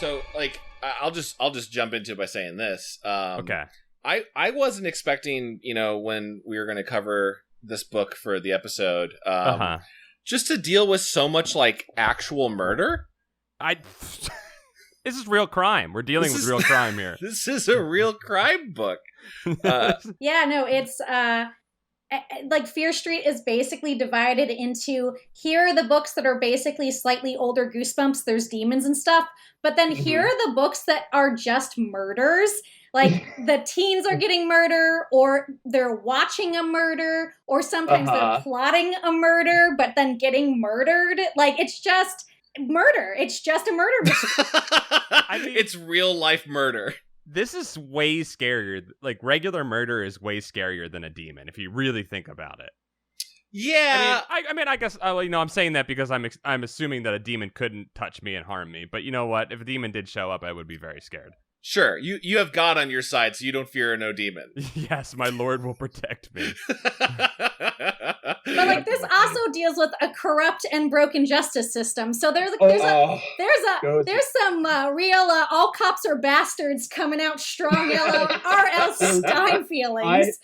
So, like, I'll just jump into it by saying this. Okay. I wasn't expecting, when we were going to cover this book for the episode, just to deal with so much, like, actual murder. This is real crime. We're dealing with real crime here. This is a real crime book. Yeah, no, it's like Fear Street is basically divided into, here are the books that are basically slightly older Goosebumps, there's demons and stuff, but then here are the books that are just murders. Like, the teens are getting murder, or they're watching a murder, or sometimes they're plotting a murder, but then getting murdered. Like, it's just murder. It's just a murder mystery. I mean, it's real life murder. This is way scarier. Like, regular murder is way scarier than a demon, if you really think about it. Yeah. I guess, I'm saying that because I'm assuming that a demon couldn't touch me and harm me. But you know what? If a demon did show up, I would be very scared. Sure, you have God on your side, so you don't fear no demon. Yes, my Lord will protect me. But like, this also deals with a corrupt and broken justice system. So there's some real all cops are bastards coming out strong, R.L. Stine feelings.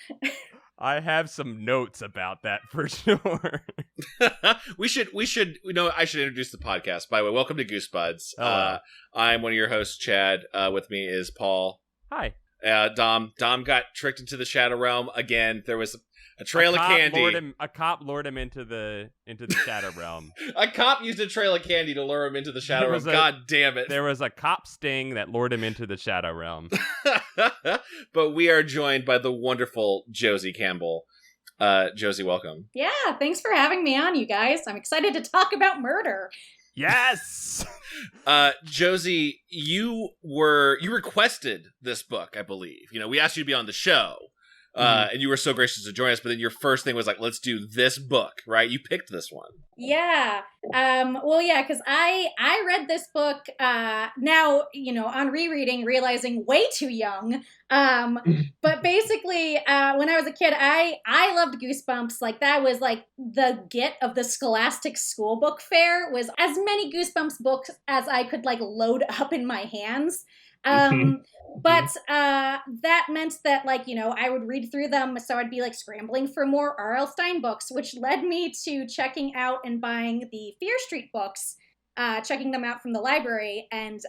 I have some notes about that for sure. I should introduce the podcast. By the way, welcome to Goosebuds. I'm one of your hosts, Chad. With me is Paul. Hi. Dom got tricked into the Shadow Realm again. There was a trail of candy. A cop lured him into the Shadow Realm. A cop used a trail of candy to lure him into the Shadow Realm. God damn it. There was a cop sting that lured him into the Shadow Realm. But we are joined by the wonderful Josie Campbell. Josie, welcome. Yeah, thanks for having me on, you guys. I'm excited to talk about murder. Yes! Josie, you requested this book, I believe. We asked you to be on the show. And you were so gracious to join us, but then your first thing was like, let's do this book, right? You picked this one. Yeah. Because I read this book now, on rereading, realizing way too young. But basically, when I was a kid, I loved Goosebumps. Like, that was like the get of the Scholastic School Book Fair, was as many Goosebumps books as I could like load up in my hands. But that meant that, like, I would read through them, so I'd be like scrambling for more R.L. Stine books, which led me to checking out and buying the Fear Street books, checking them out from the library. And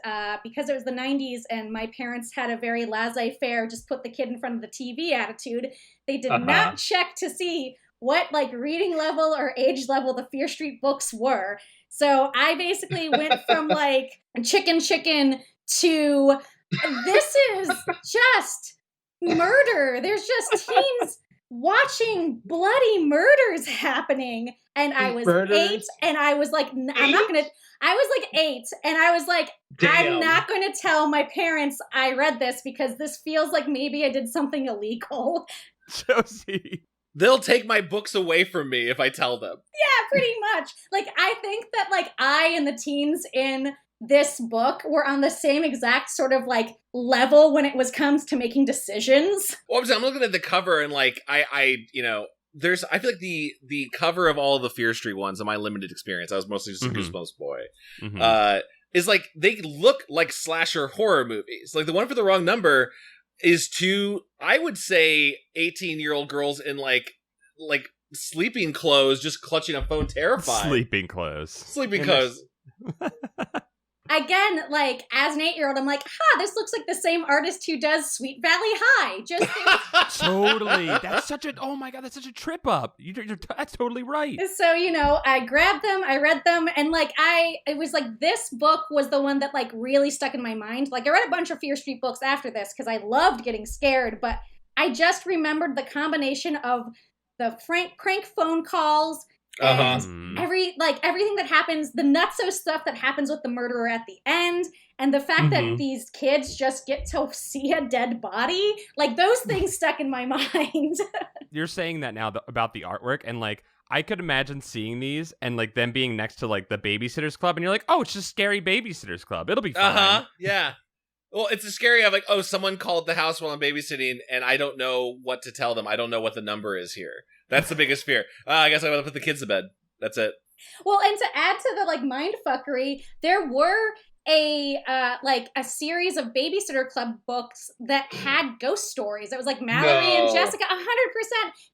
because it was the 90s and my parents had a very laissez-faire, just put the kid in front of the TV attitude, they did not check to see what like reading level or age level the Fear Street books were. So I basically went from like chicken to this is just murder. There's just teens watching bloody murders happening. And I was 8 and I was like, I was like 8 and I was like, damn. I'm not going to tell my parents I read this because this feels like maybe I did something illegal. Josie. They'll take my books away from me if I tell them. Yeah, pretty much. Like, I think that like I and the teens in this book were on the same exact sort of like level when it comes to making decisions. Well, I'm looking at the cover and like I feel like the cover of all the Fear Street ones in my limited experience, I was mostly just a Goosebumps boy, is like they look like slasher horror movies. Like the one for the wrong number is two, I would say, 18-year-old girls in like sleeping clothes, just clutching a phone, terrified. Sleeping clothes. Again, like, as an 8-year-old, I'm like, this looks like the same artist who does Sweet Valley High. Just totally. That's such a trip up. That's totally right. So, I grabbed them, I read them, and like, it was like, this book was the one that like really stuck in my mind. Like, I read a bunch of Fear Street books after this because I loved getting scared, but I just remembered the combination of the crank phone calls, and everything that happens, the nutso stuff that happens with the murderer at the end, and the fact that these kids just get to see a dead body, like those things stuck in my mind. You're saying that now about the artwork, and like I could imagine seeing these and like them being next to like the Babysitters Club, and you're like, oh, it's just Scary Babysitters Club. It'll be fine. Yeah. Well, it's a scary of like, oh, someone called the house while I'm babysitting, and I don't know what to tell them. I don't know what the number is here. That's the biggest fear. I guess I'm going to put the kids to bed. That's it. Well, and to add to the like mind fuckery, there were a series of Babysitter Club books that had ghost stories. It was like Mallory and Jessica, 100%,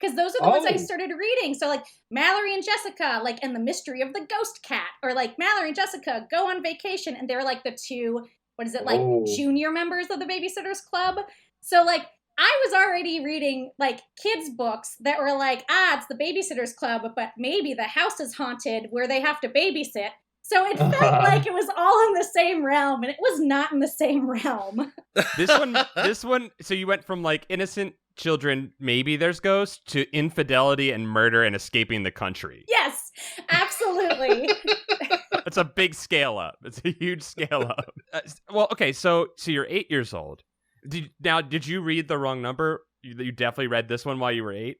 because those are the ones I started reading. So like Mallory and Jessica, like, and the mystery of the ghost cat, or like Mallory and Jessica go on vacation, and they're like the two, junior members of the Babysitters Club. So like I was already reading like kids books that were like, it's the Babysitters Club, but maybe the house is haunted where they have to babysit. So it felt like it was all in the same realm, and it was not in the same realm. This one, so you went from like innocent children, maybe there's ghosts, to infidelity and murder and escaping the country. Yes, absolutely. It's a big scale up. It's a huge scale up. Well, okay, so you're 8 years old. Did you read the wrong number? You definitely read this one while you were 8?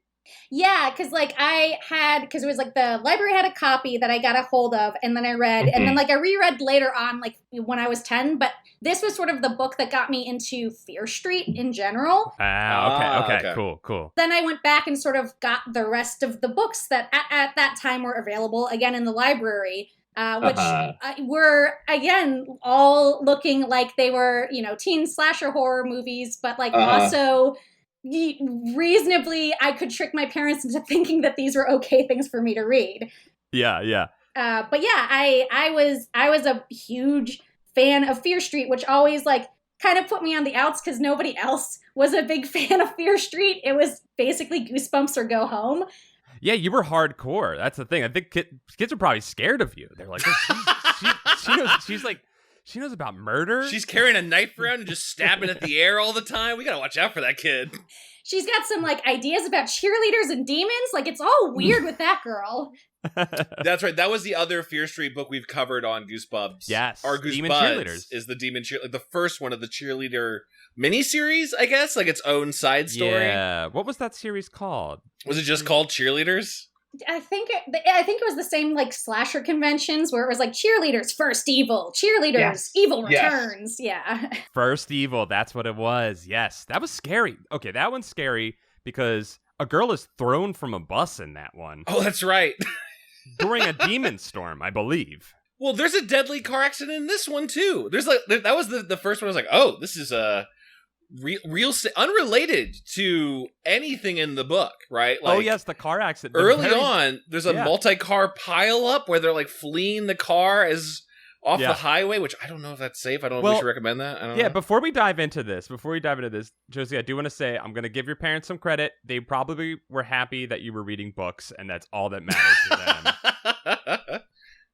Yeah, because it was like the library had a copy that I got a hold of, and then I read, and then like I reread later on, like when I was 10, but this was sort of the book that got me into Fear Street in general. Okay, cool. Then I went back and sort of got the rest of the books that at that time were available, again in the library, which were, again, all looking like they were, teen slasher horror movies, but like also reasonably, I could trick my parents into thinking that these were okay things for me to read. Yeah. But yeah, I was a huge fan of Fear Street, which always like kind of put me on the outs because nobody else was a big fan of Fear Street. It was basically Goosebumps or Go Home. Yeah, you were hardcore. That's the thing. I think kids are probably scared of you. They're like, oh, she knows about murder. She's carrying a knife around and just stabbing at the air all the time. We gotta watch out for that kid. She's got some like ideas about cheerleaders and demons. Like it's all weird with that girl. That's right. That was the other Fear Street book we've covered on Goosebumps. Yes, or Goosebuds Demon Cheerleaders is the Demon Cheerleader, the first one of the cheerleader miniseries, I guess, like its own side story. Yeah. What was that series called? Was it just called Cheerleaders? I think it was the same like slasher conventions where it was like cheerleaders first evil, cheerleaders evil returns. Yeah. First evil, that's what it was. Yes. That was scary. Okay, that one's scary because a girl is thrown from a bus in that one. Oh, that's right. During a demon storm, I believe. Well, there's a deadly car accident in this one too. There's like that was the first one. I was like, oh, this is a real unrelated to anything in the book, right? Like, oh yes, the car accident. Early on, there's a multi-car pile-up where they're like fleeing the car as off the highway, which I don't know if that's safe. I don't know if we should recommend that. I don't know. Before we dive into this, Josie, I do want to say I'm going to give your parents some credit. They probably were happy that you were reading books, and that's all that mattered to them.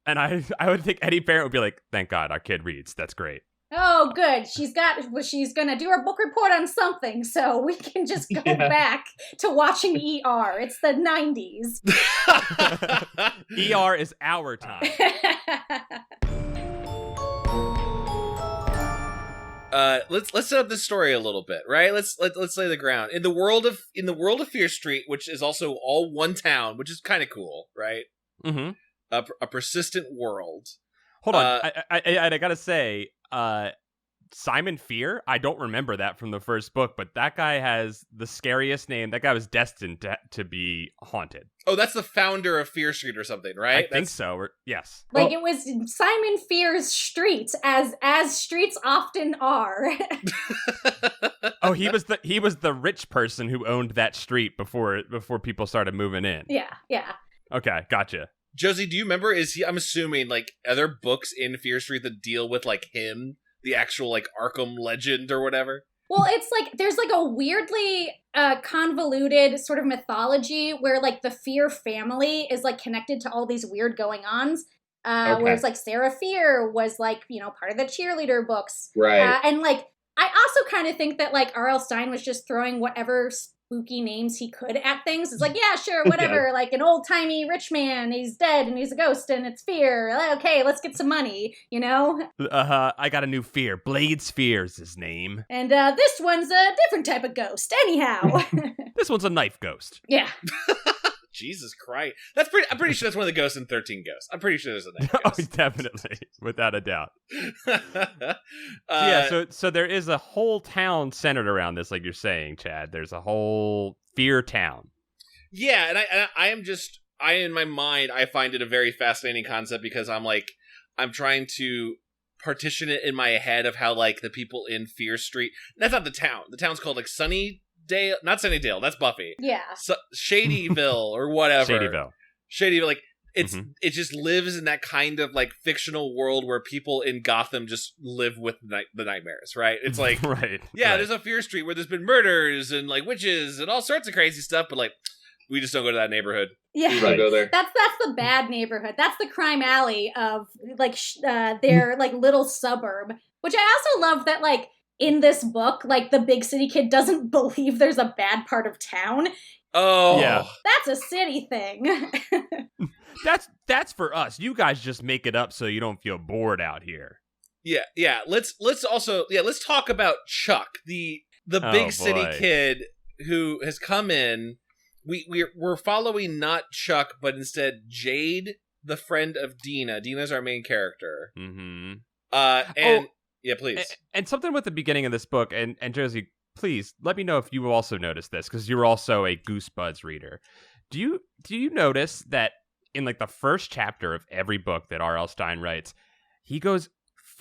And I would think any parent would be like, thank God our kid reads. That's great. Oh, good. She's going to do her book report on something, so we can just go back to watching ER. It's the 90s. ER is our time. Let's set up this story a little bit, right? Let's lay the ground. In the world of Fear Street, which is also all one town, which is kind of cool, right? Mm-hmm. A persistent world. Hold on, I gotta say, Simon Fear, I don't remember that from the first book, but that guy has the scariest name. That guy was destined to be haunted. Oh, that's the founder of Fear Street or something, right? I think so. Yes. Like it was Simon Fear's streets, as streets often are. Oh, he was the rich person who owned that street before people started moving in. Yeah. Okay, gotcha. Josie, do you remember, I'm assuming, like, are there books in Fear Street that deal with, like, him, the actual, like, Arkham legend or whatever? Well, it's like, there's, like, a weirdly convoluted sort of mythology where, like, the Fear family is, like, connected to all these weird going-ons. Whereas, like, Sarah Fear was, like, part of the cheerleader books. Right. And, like, I also kind of think that, like, R.L. Stine was just throwing whatever spooky names he could at things. It's like, yeah, sure, whatever. Yeah. Like an old-timey rich man, he's dead and he's a ghost and it's Fear. Okay, let's get some money, I got a new Fear. Blades Fear is his name. And this one's a different type of ghost. Anyhow. This one's a knife ghost. Yeah. Jesus Christ. I'm pretty sure that's one of the ghosts in 13 Ghosts. I'm pretty sure there's a knife ghost. Oh, definitely. Without a doubt. So there is a whole town centered around this, like you're saying, Chad. There's a whole Fear town. Yeah, and I in my mind, I find it a very fascinating concept because I'm trying to partition it in my head of how like the people in Fear Street. That's not the town. The town's called like Sunnydale, not Sunnydale. That's Buffy. Yeah. Shadyville or whatever. Shadyville. Like it just lives in that kind of like fictional world where people in Gotham just live with the nightmares, right? It's like there's a Fear Street where there's been murders and like witches and all sorts of crazy stuff, but like we just don't go to that neighborhood. Yeah, we don't go there. That's the bad neighborhood. That's the crime alley of like their like little suburb. Which I also love that like in this book, like the big city kid doesn't believe there's a bad part of town. Oh, yeah, that's a city thing. that's for us. You guys just make it up so you don't feel bored out here. Yeah. Let's talk about Chuck, the big city kid who has come in. We're following not Chuck, but instead Jade, the friend of Dina. Dina's our main character. Mm-hmm. Yeah, please. And something with the beginning of this book, and Josie, please let me know if you also noticed this, because you're also a Goosebuds reader. Do you notice that in like the first chapter of every book that R.L. Stine writes, he goes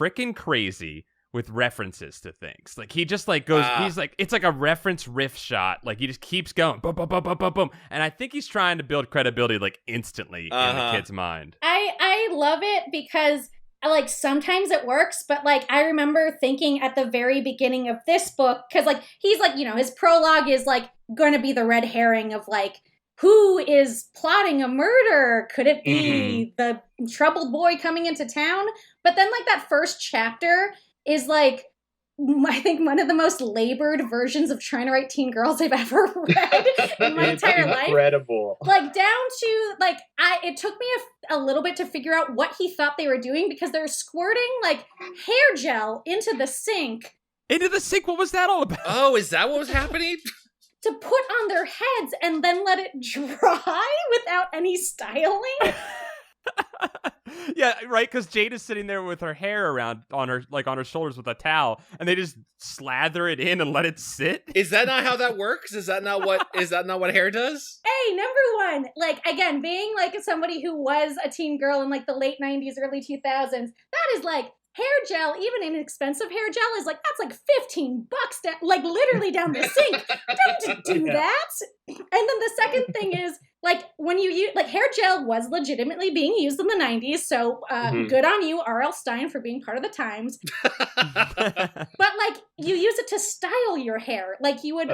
frickin' crazy with references to things. Like he just like goes, he's like, it's like a reference riff shot. Like he just keeps going, boom, boom, boom, boom, boom, boom. And I think he's trying to build credibility like instantly in the kid's mind. I love it because like sometimes it works, but like I remember thinking at the very beginning of this book, because like he's like, you know, his prologue is like going to be the red herring of like, who is plotting a murder? Could it be the troubled boy coming into town? But then like that first chapter is like, I think one of the most labored versions of trying to write teen girls I've ever read in my entire life. Incredible. Like down to like, it took me a little bit to figure out what he thought they were doing, because they're squirting like hair gel into the sink. Into the sink? What was that all about? Oh, is that what was happening? To put on their heads and then let it dry without any styling. Yeah, right, because Jade is sitting there with her hair around on her shoulders with a towel, and they just slather it in and let it sit. Is that not how that works? Is that not what hair does? Hey, number one, like again, being like somebody who was a teen girl in like the late 90s, early 2000s, that is like hair gel, even inexpensive hair gel, is like, that's like $15 like literally down the sink. Don't do that. And then the second thing is, like, when you use, like, hair gel was legitimately being used in the 90s, so good on you, R.L. Stine, for being part of the times. But, like, you use it to style your hair. Like, you would...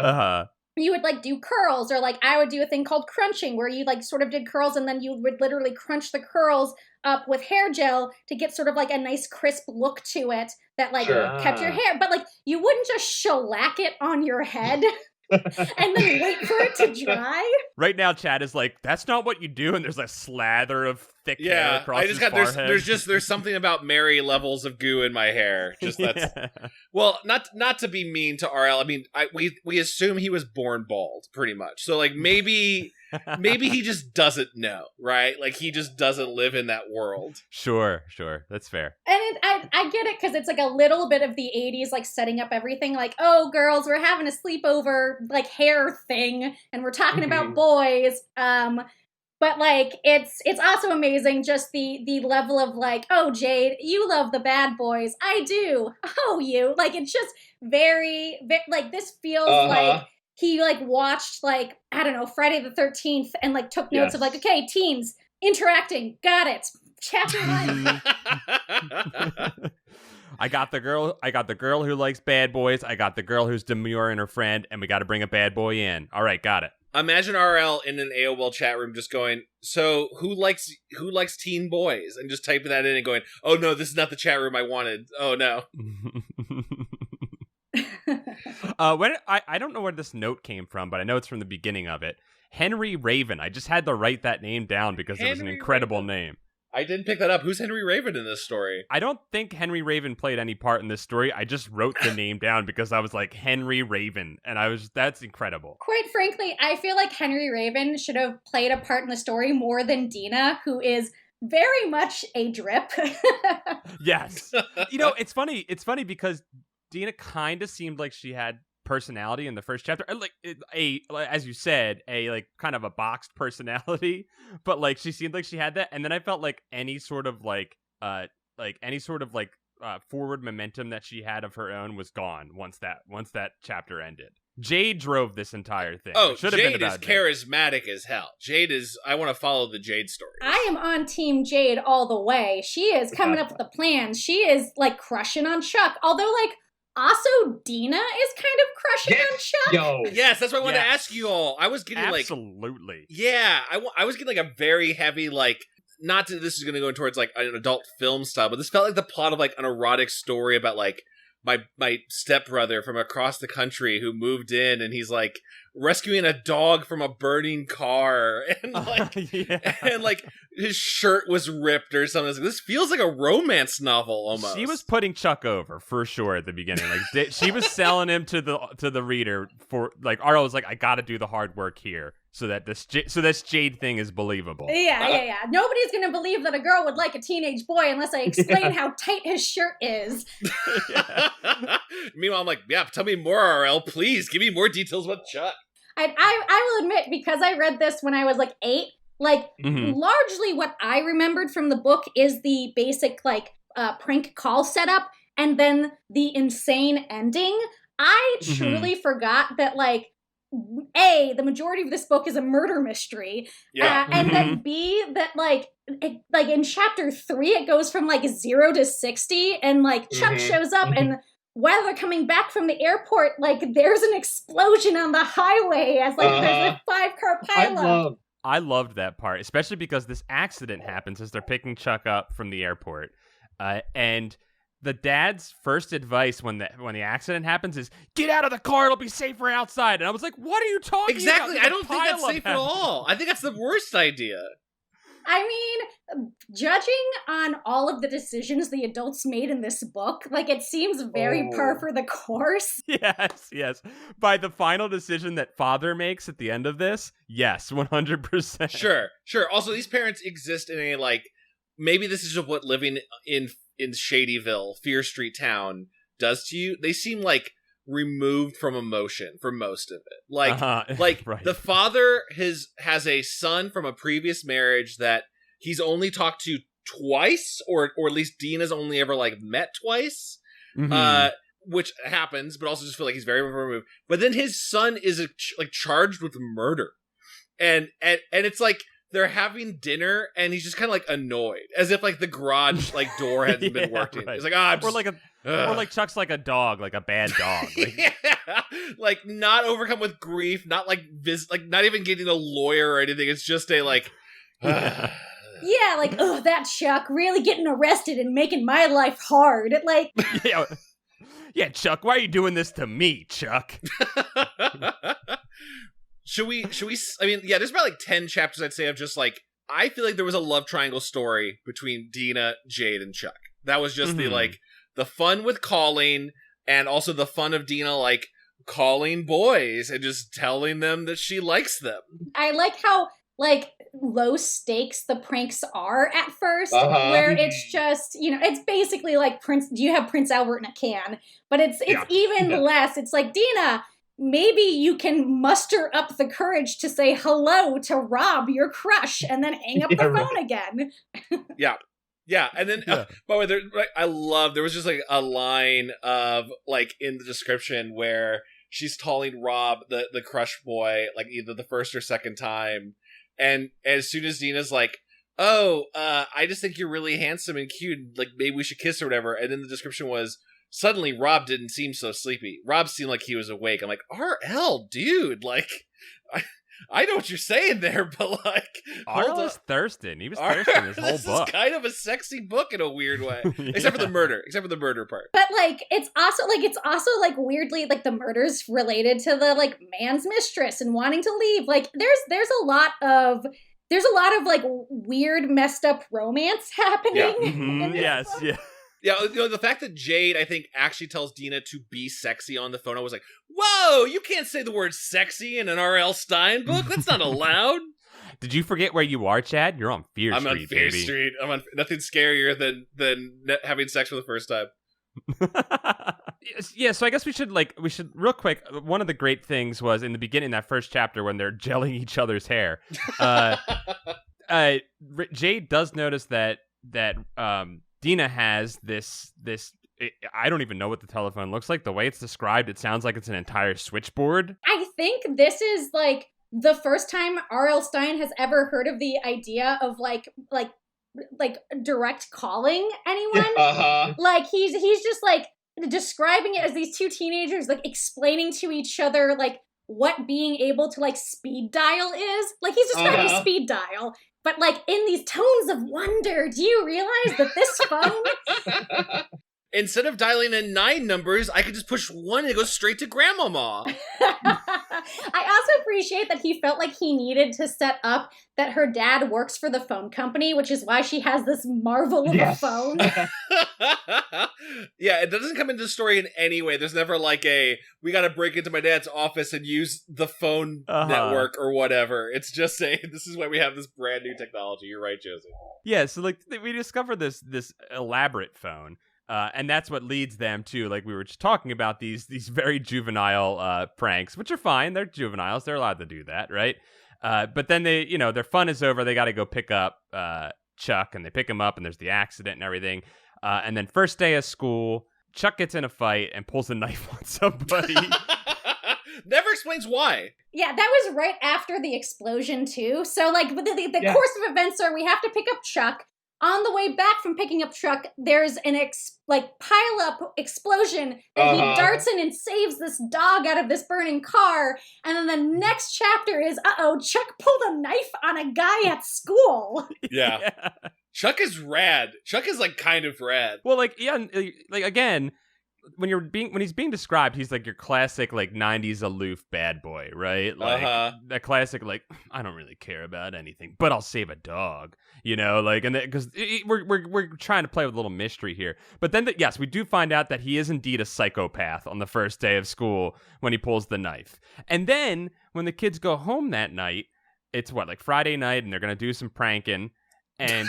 You would, like, do curls, or, like, I would do a thing called crunching, where you, like, sort of did curls, and then you would literally crunch the curls up with hair gel to get sort of, like, a nice crisp look to it that, like, kept your hair. But, like, you wouldn't just shellac it on your head and then wait for it to dry. Right now, Chad is like, that's not what you do, and there's a slather of thick hair across his forehead. There's something about Mary levels of goo in my hair. Just that's well, not to be mean to RL. I mean, we assume he was born bald, pretty much. So like maybe he just doesn't know, right? Like he just doesn't live in that world. Sure, that's fair. And I get it, because it's like a little bit of the 80s, like setting up everything like, oh, girls, we're having a sleepover like hair thing, and we're talking about boys. But like it's also amazing just the level of like, oh, Jade, you love the bad boys. I do. Oh, you. Like it's just very like this feels like he like watched like, I don't know, Friday the 13th and like took notes of like, okay, teens interacting. Got it. Chapter 1. I got the girl who likes bad boys. I got the girl who's demure and her friend, and we got to bring a bad boy in. All right, got it. Imagine RL in an AOL chat room just going, so who likes teen boys? And just typing that in and going, oh no, this is not the chat room I wanted. Oh no. When I don't know where this note came from, but I know it's from the beginning of it. Henry Raven. I just had to write that name down because it was an incredible name. I didn't pick that up. Who's Henry Raven in this story? I don't think Henry Raven played any part in this story. I just wrote the name down because I was like, Henry Raven. And that's incredible. Quite frankly, I feel like Henry Raven should have played a part in the story more than Dina, who is very much a drip. Yes. You know, it's funny. It's funny because Dina kind of seemed like she had personality in the first chapter, like as you said, a like kind of a boxed personality, but like she seemed like she had that, and then I felt like any sort of forward momentum that she had of her own was gone once that chapter ended. Jade drove this entire thing. Oh, Jade is charismatic as hell. I want to follow the Jade story. I am on Team Jade all the way. She is coming up with the plans. She is, like, crushing on Chuck. Although, like, also Dina is kind of crushing on Chuck. Yo. Yes, that's what I wanted to ask you all. I was getting, absolutely. Yeah, I was getting, like, a very heavy, like, not that this is going to go towards, like, an adult film style, but this felt like the plot of, like, an erotic story about, like, my stepbrother from across the country who moved in, and he's like rescuing a dog from a burning car, and like and like his shirt was ripped or something. Like, this feels like a romance novel almost. She was putting Chuck over for sure at the beginning. Like she was selling him to the reader for like Arlo was like, I got to do the hard work here. So that this Jade thing is believable. Yeah. Nobody's gonna believe that a girl would like a teenage boy unless I explain how tight his shirt is. Meanwhile, I'm like, yeah, tell me more, RL, please. Give me more details about Chuck. I will admit, because I read this when I was like 8, like largely what I remembered from the book is the basic like prank call setup and then the insane ending. I truly forgot that like A, the majority of this book is a murder mystery, and then B, that like in chapter 3 it goes from like 0 to 60, and like Chuck shows up, and while they're coming back from the airport, like there's an explosion on the highway as like there's a 5-car pileup. I loved that part, especially because this accident happens as they're picking Chuck up from the airport, and the dad's first advice when the accident happens is get out of the car, it'll be safer outside. And I was like, what are you talking about? Exactly. I don't think that's safe at all. I think that's the worst idea. I mean, judging on all of the decisions the adults made in this book, like it seems very par for the course. Yes. By the final decision that father makes at the end of this, yes, 100%. Sure. Also, these parents exist in a like, maybe this is just what living in Shadyville, Fear Street Town does to you. They seem like removed from emotion for most of it. Like right. The father has a son from a previous marriage that he's only talked to twice, or at least Dina's only ever like met twice, which happens, but also just feel like he's very removed. But then his son is like charged with murder, and it's like they're having dinner, and he's just kind of like annoyed, as if like the garage like door hasn't been working. Right. It's like or like Chuck's like a dog, like a bad dog, like, like not overcome with grief, not like not even getting a lawyer or anything. It's just a like, yeah, like that Chuck really getting arrested and making my life hard. Like, yeah, Chuck, why are you doing this to me, Chuck? Should we, I mean, yeah, there's about like 10 chapters, I'd say, of just like, I feel like there was a love triangle story between Dina, Jade, and Chuck. That was just the, like, the fun with calling, and also the fun of Dina, like, calling boys and just telling them that she likes them. I like how, like, low stakes the pranks are at first, where it's just, it's basically like do you have Prince Albert in a can? But it's even less. It's like, Dina, maybe you can muster up the courage to say hello to Rob, your crush, and then hang up the phone again. Yeah, and then, by the way, there was just like a line of, like, in the description where she's calling Rob the crush boy, like, either the first or second time, and as soon as Dina's like, I just think you're really handsome and cute, like, maybe we should kiss or whatever, and then the description was, suddenly, Rob didn't seem so sleepy. Rob seemed like he was awake. I'm like, RL, dude, like, I know what you're saying there, but like, RL was thirsting. He was thirsting this whole book. This is kind of a sexy book in a weird way, except for the murder part. But like, it's also like weirdly like the murder's related to the like man's mistress and wanting to leave. Like, there's a lot of like weird, messed up romance happening. In this book. Yeah. Yeah, the fact that Jade, I think, actually tells Dina to be sexy on the phone, I was like, whoa, you can't say the word sexy in an R.L. Stine book? That's not allowed. Did you forget where you are, Chad? You're on Fear Street, I'm on Fear Street. I'm on nothing scarier than having sex for the first time. Yeah, so I guess we should real quick, one of the great things was in the beginning, that first chapter when they're gelling each other's hair. Jade does notice that Dina has this I don't even know what the telephone looks like. The way it's described, it sounds like it's an entire switchboard. I think this is like the first time R.L. Stine has ever heard of the idea of like direct calling anyone. Like he's just like describing it as these two teenagers like explaining to each other like what being able to like speed dial is. Like he's describing speed dial, but like in these tones of wonder. Do you realize that this phone instead of dialing in 9 numbers, I could just push 1 and it goes straight to grandmama. I also appreciate that he felt like he needed to set up that her dad works for the phone company, which is why she has this marvel of a phone. Yeah, it doesn't come into the story in any way. There's never like we gotta break into my dad's office and use the phone network or whatever. It's just saying, this is why we have this brand new technology. You're right, Josie. Yeah, so like we discover this elaborate phone. And that's what leads them to, like we were just talking about, these very juvenile pranks, which are fine. They're juveniles. They're allowed to do that, right? But then they, their fun is over. They got to go pick up Chuck, and they pick him up, and there's the accident and everything. And then first day of school, Chuck gets in a fight and pulls a knife on somebody. Never explains why. Yeah, that was right after the explosion, too. So, like, the course of events are we have to pick up Chuck. On the way back from picking up Chuck, there's an pile-up explosion that he darts in and saves this dog out of this burning car. And then the next chapter is, Chuck pulled a knife on a guy at school. Yeah. Chuck is rad. Chuck is, like, kind of rad. Well, like, yeah, like, again, when he's being described, he's like your classic like 90s aloof bad boy, right? Like that classic like, I don't really care about anything, but I'll save a dog, like, and because we're trying to play with a little mystery here. But then yes, we do find out that he is indeed a psychopath on the first day of school when he pulls the knife. And then when the kids go home that night, it's like Friday night, and they're gonna do some pranking, and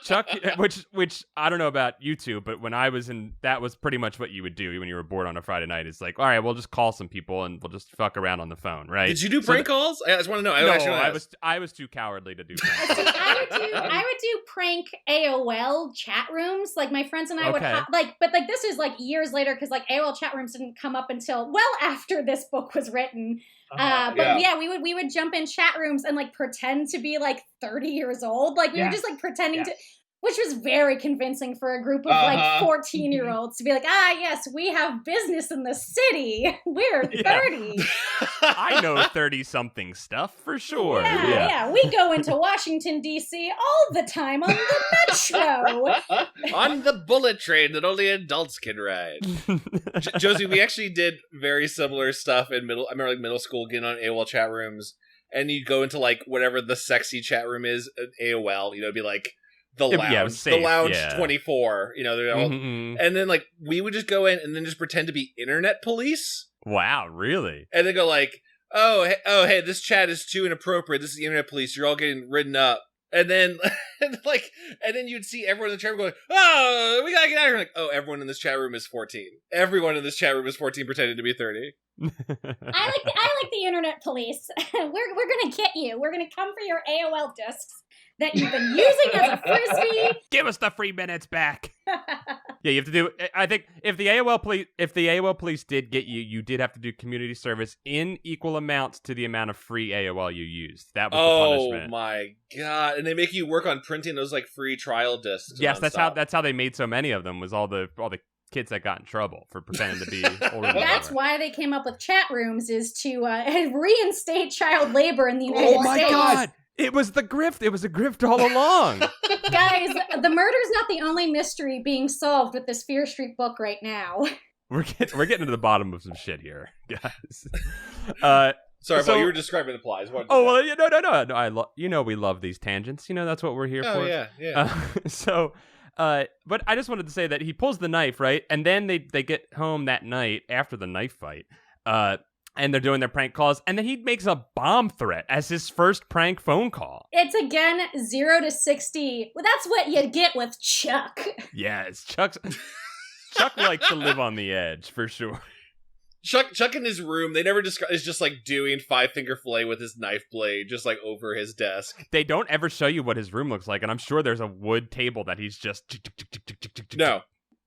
Chuck, which I don't know about you two, but when I was that was pretty much what you would do when you were bored on a Friday night. It's like, all right, we'll just call some people and we'll just fuck around on the phone, right? Did you do prank calls? I just want to know. I was too cowardly to do prank calls. I would do prank AOL chat rooms. Like my friends and I would but this is like years later because like AOL chat rooms didn't come up until well after this book was written. We would jump in chat rooms and like pretend to be like 30 years old. Like we were just like pretending to, which was very convincing for a group of like 14-year-olds to be like, yes, we have business in the city. We're 30. I know 30-something stuff for sure. Yeah. We go into Washington, D.C. all the time on the metro. On the bullet train that only adults can ride. Josie, we actually did very similar stuff in middle school, getting on AOL chat rooms, and you go into like whatever the sexy chat room is at AOL, it'd be like, the lounge 24, and then like we would just go in and then just pretend to be internet police. Wow, really? And then go like, hey, this chat is too inappropriate. This is the internet police. You're all getting ridden up. And then and then you'd see everyone in the chat room going, oh, we gotta get out of here. Like, everyone in this chat room is 14. Everyone in this chat room is 14 pretending to be 30. I like the internet police. We're gonna get you. We're gonna come for your AOL discs that you've been using as a frisbee. Give us the free minutes back. Yeah, you have to do. I think if the AOL police did get you, you did have to do community service in equal amounts to the amount of free AOL you used. That was the punishment. Oh my god! And they make you work on printing those like free trial discs. Yes, that's how they made so many of them. Was all the kids that got in trouble for pretending to be older. That's why they came up with chat rooms, is to reinstate child labor in the United States. Oh my god! It was the grift. It was a grift all along. Guys, the murder's not the only mystery being solved with this Fear Street book right now. We're getting to the bottom of some shit here, guys. Sorry, but you were describing the plies. No. We love these tangents. That's what we're here for. Oh, yeah. But I just wanted to say that he pulls the knife, right? And then they get home that night after the knife fight. And they're doing their prank calls, and then he makes a bomb threat as his first prank phone call. It's again 0 to 60. Well, that's what you get with Chuck. Yeah, Chuck likes to live on the edge for sure. Chuck in his room, they never describe, is just like doing 5-finger fillet with his knife blade, just like over his desk. They don't ever show you what his room looks like, and I'm sure there's a wood table that he's just... No.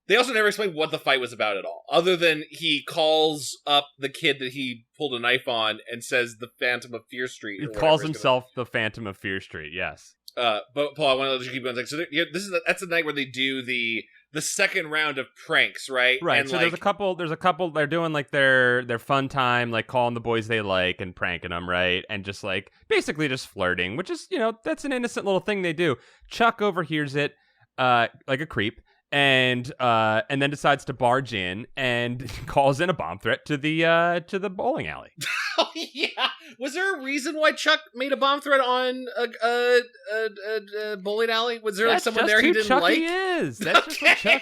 They also never explain what the fight was about at all, other than he calls up the kid that he pulled a knife on and says the Phantom of Fear Street. He calls himself the Phantom of Fear Street, yes. But Paul, I want to let you keep going. So that's the night where they do the second round of pranks, right? Right. And so there's a couple. They're doing like their fun time, like calling the boys they like and pranking them, right? And just like basically just flirting, which is that's an innocent little thing they do. Chuck overhears it, like a creep, and then decides to barge in and calls in a bomb threat to the bowling alley. Oh yeah. Was there a reason why Chuck made a bomb threat on a bowling alley? Was there like someone there he didn't Chucky like? Is. That's just what Chuck.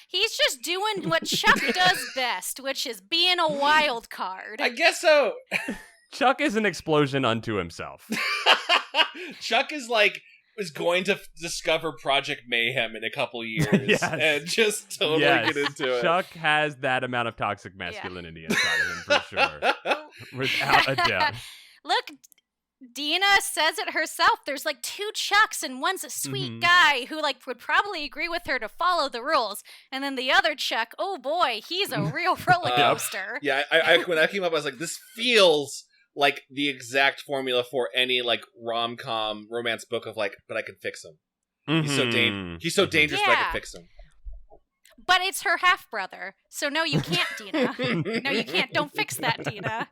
He's just doing what Chuck does best, which is being a wild card. I guess so. Chuck is an explosion unto himself. Chuck is going to discover Project Mayhem in a couple years Yes. and just totally get into it. Chuck has that amount of toxic masculinity inside of him for sure. Without a doubt. Look, Dina says it herself. There's like 2 Chucks, and one's a sweet guy who would probably agree with her to follow the rules. And then the other Chuck, oh boy, he's a real roller coaster. Yeah, I when that came up, I was like, this feels like the exact formula for any rom-com romance book of but I can fix him. Mm-hmm. He's so dangerous, but I can fix him. But it's her half-brother, so no, you can't, Dina. No, you can't. Don't fix that, Dina.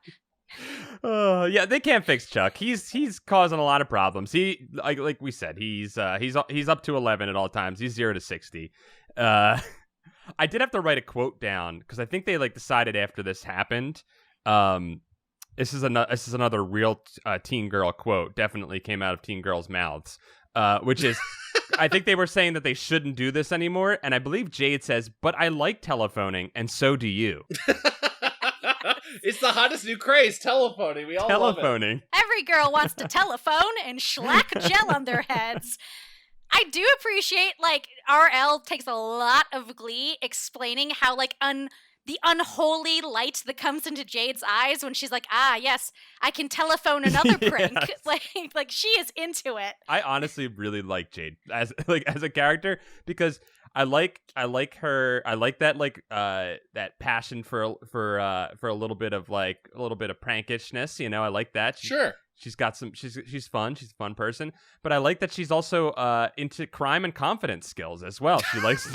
Yeah, they can't fix Chuck. He's causing a lot of problems. He like we said, he's up to 11 at all times. He's 0 to 60. I did have to write a quote down because I think they decided after this happened. This is another real teen girl quote. Definitely came out of teen girls' mouths. Which is, I think they were saying that they shouldn't do this anymore. And I believe Jade says, "But I like telephoning, and so do you." It's the hottest new craze, telephoning. We all love it. Every girl wants to telephone and schlack gel on their heads. I do appreciate, RL takes a lot of glee explaining how, the unholy light that comes into Jade's eyes when she's like, yes, I can telephone another prank. Like she is into it. I honestly really like Jade as a character because I like her. I like that that passion for a little bit of prankishness. I like that. Sure. She's got some. She's fun. She's a fun person. But I like that she's also into crime and confidence skills as well. She likes.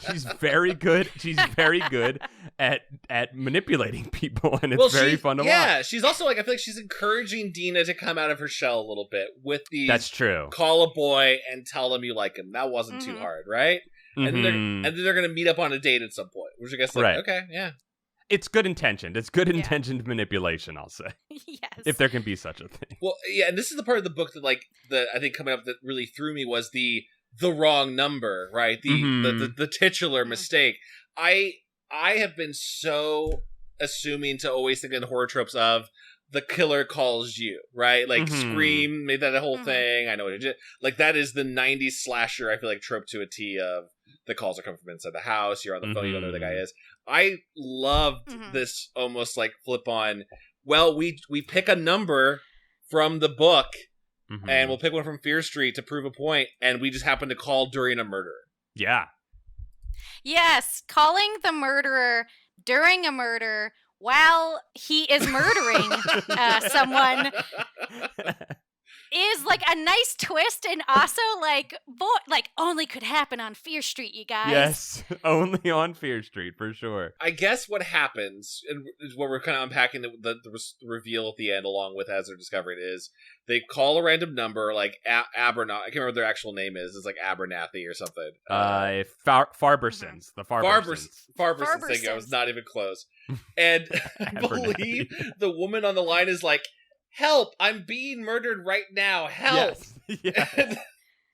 She's very good. She's very good at manipulating people, and it's very fun to watch. Yeah, she's also I feel like she's encouraging Dina to come out of her shell a little bit with the. That's true. Call a boy and tell him you like him. That wasn't too hard, right? Mm-hmm. And then they're gonna meet up on a date at some point, which I guess okay, yeah. It's good intentioned. It's good intentioned manipulation, I'll say. Yes. If there can be such a thing. Well, yeah, and this is the part of the book that I think coming up that really threw me was the wrong number, right? The titular mistake. I have been so assuming to always think in horror tropes of the killer calls you, right? Scream made that a whole thing. I know what it did. That is the 90s slasher, I feel like, trope to a T of the calls are coming from inside the house. You're on the phone, you don't know who the guy is. I loved this almost flip on, well, we pick a number from the book and we'll pick one from Fear Street to prove a point, and we just happen to call during a murder. Yeah. Yes, calling the murderer during a murder while he is murdering someone is a nice twist, and also only could happen on Fear Street, you guys. Yes, only on Fear Street for sure. I guess what happens, and is what we're kind of unpacking the reveal at the end, along with as they're discovering it, is they call a random number Abernath. I can't remember what their actual name is. It's Abernathy or something. Farbersons. The Farbersons. Farbersons thing. I was not even close. And I believe the woman on the line is help! I'm being murdered right now. Help! Yes.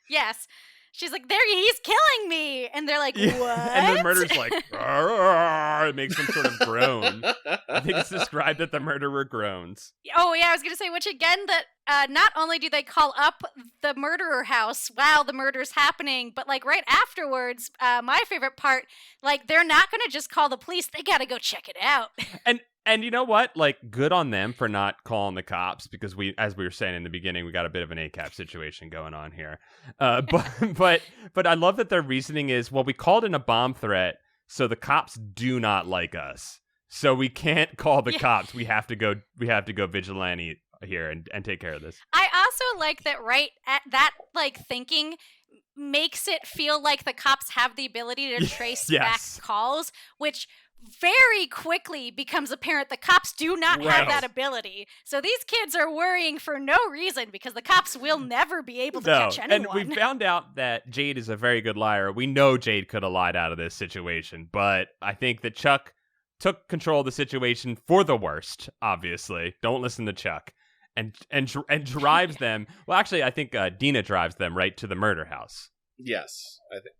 Yes. She's like, there, he's killing me! And they're like, what? And the murderer's it makes some sort of groan. I think it's described that the murderer groans. Oh, yeah, I was going to say, which again, that not only do they call up the murderer house while the murder's happening, but like right afterwards, my favorite part, like they're not going to just call the police. They got to go check it out. And you know what? Like, good on them for not calling the cops, because as we were saying in the beginning, we got a bit of an ACAB situation going on here. But I love that their reasoning is, well, we called in a bomb threat, so the cops do not like us, so we can't call the cops. We have to go vigilante here and take care of this. I also like that right at that like thinking makes it feel like the cops have the ability to trace back calls, which very quickly becomes apparent the cops do not have that ability. So these kids are worrying for no reason, because the cops will never be able to catch anyone. And we found out that Jade is a very good liar. We know Jade could have lied out of this situation, but I think that Chuck took control of the situation for the worst, obviously. Don't listen to Chuck. And drives them. Well, actually, I think Dina drives them right to the murder house. Yes, I think.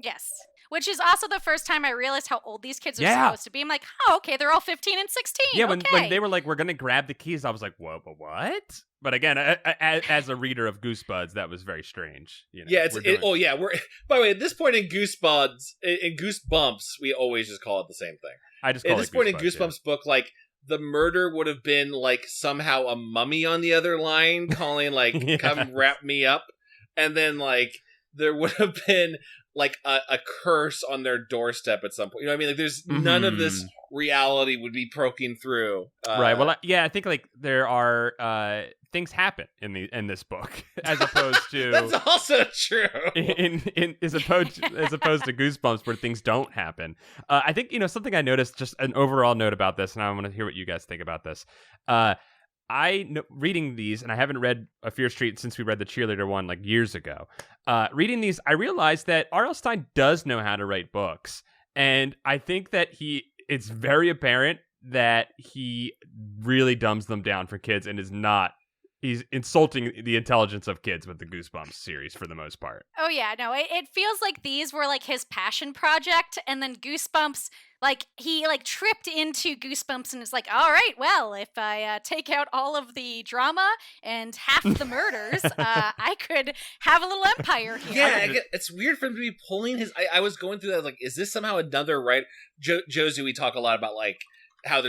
Yes. Which is also the first time I realized how old these kids are supposed to be. I'm like, oh, okay, they're all 15 and 16. Yeah, when they were like, we're going to grab the keys, I was like, what? But again, as a reader of Goosebuds, that was very strange. You know, we're by the way, at this point in Goosebumps, we always just call it the same thing. I just call at this point in Goosebumps book, like, the murder would have been like somehow a mummy on the other line calling like, come wrap me up. And then like there would have been like a curse on their doorstep at some point. You know what I mean? Like there's none of this reality would be poking through. Right. Well, I think like there are things happen in this book as opposed to that's also true. As opposed to Goosebumps where things don't happen. I think something I noticed, just an overall note about this, and I want to hear what you guys think about this. Reading these, and I haven't read A Fear Street since we read the cheerleader one like years ago. Reading these, I realized that R.L. Stine does know how to write books, and I think that it's very apparent that he really dumbs them down for kids and he's insulting the intelligence of kids with the Goosebumps series for the most part. Oh yeah, no, it feels like these were like his passion project, and then Goosebumps, like he like tripped into Goosebumps and is like, all right, well, if I take out all of the drama and half the murders, I could have a little empire here. Yeah, it's weird for him to be pulling his. I was going through that, like, is this somehow another right? Josie, we talk a lot about like how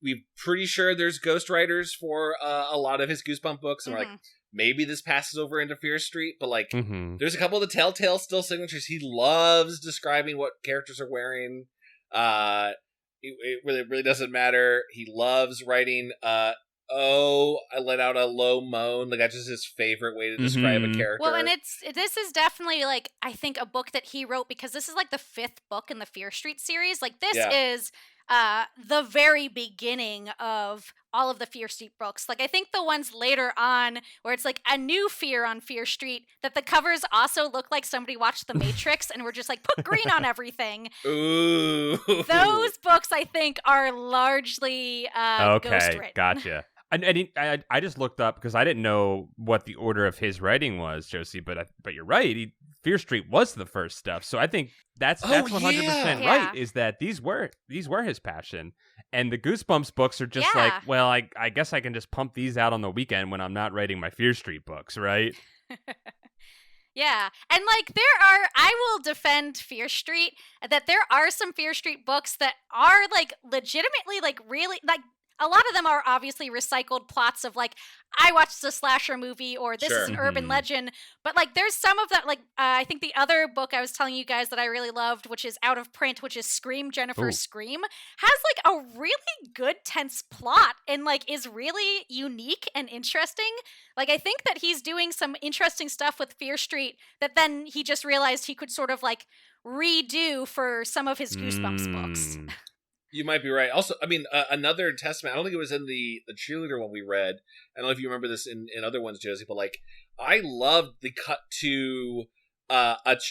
we're pretty sure there's ghostwriters for a lot of his Goosebump books, and we're like, maybe this passes over into Fear Street, but like there's a couple of the Telltale still signatures. He loves describing what characters are wearing. It really doesn't matter. He loves writing I let out a low moan. Like that's just his favorite way to describe a character. Well, and this is definitely like, I think, a book that he wrote because this is like the 5th book in the Fear Street series. Like this is the very beginning of all of the Fear Street books. Like I think the ones later on where it's like a new fear on Fear Street, that the covers also look like somebody watched The Matrix and were just like, put green on everything. Ooh. Those books, I think, are largely ghostwritten. Gotcha. I just looked up because I didn't know what the order of his writing was, Josie. But you're right. Fear Street was the first stuff, so I think that's 100% right. Is that these were his passion, and the Goosebumps books are just like, well, I guess I can just pump these out on the weekend when I'm not writing my Fear Street books, right? Yeah, and like I will defend Fear Street, that there are some Fear Street books that are like legitimately like really like. A lot of them are obviously recycled plots of like, I watched a slasher movie or this is an urban legend. But like there's some of that, like I think the other book I was telling you guys that I really loved, which is out of print, which is Scream, Jennifer Scream, has like a really good tense plot and like is really unique and interesting. Like I think that he's doing some interesting stuff with Fear Street that then he just realized he could sort of like redo for some of his Goosebumps books. You might be right. Also, I mean, another testament, I don't think it was in the cheerleader one we read. I don't know if you remember this in other ones, Josie, but like, I loved the cut to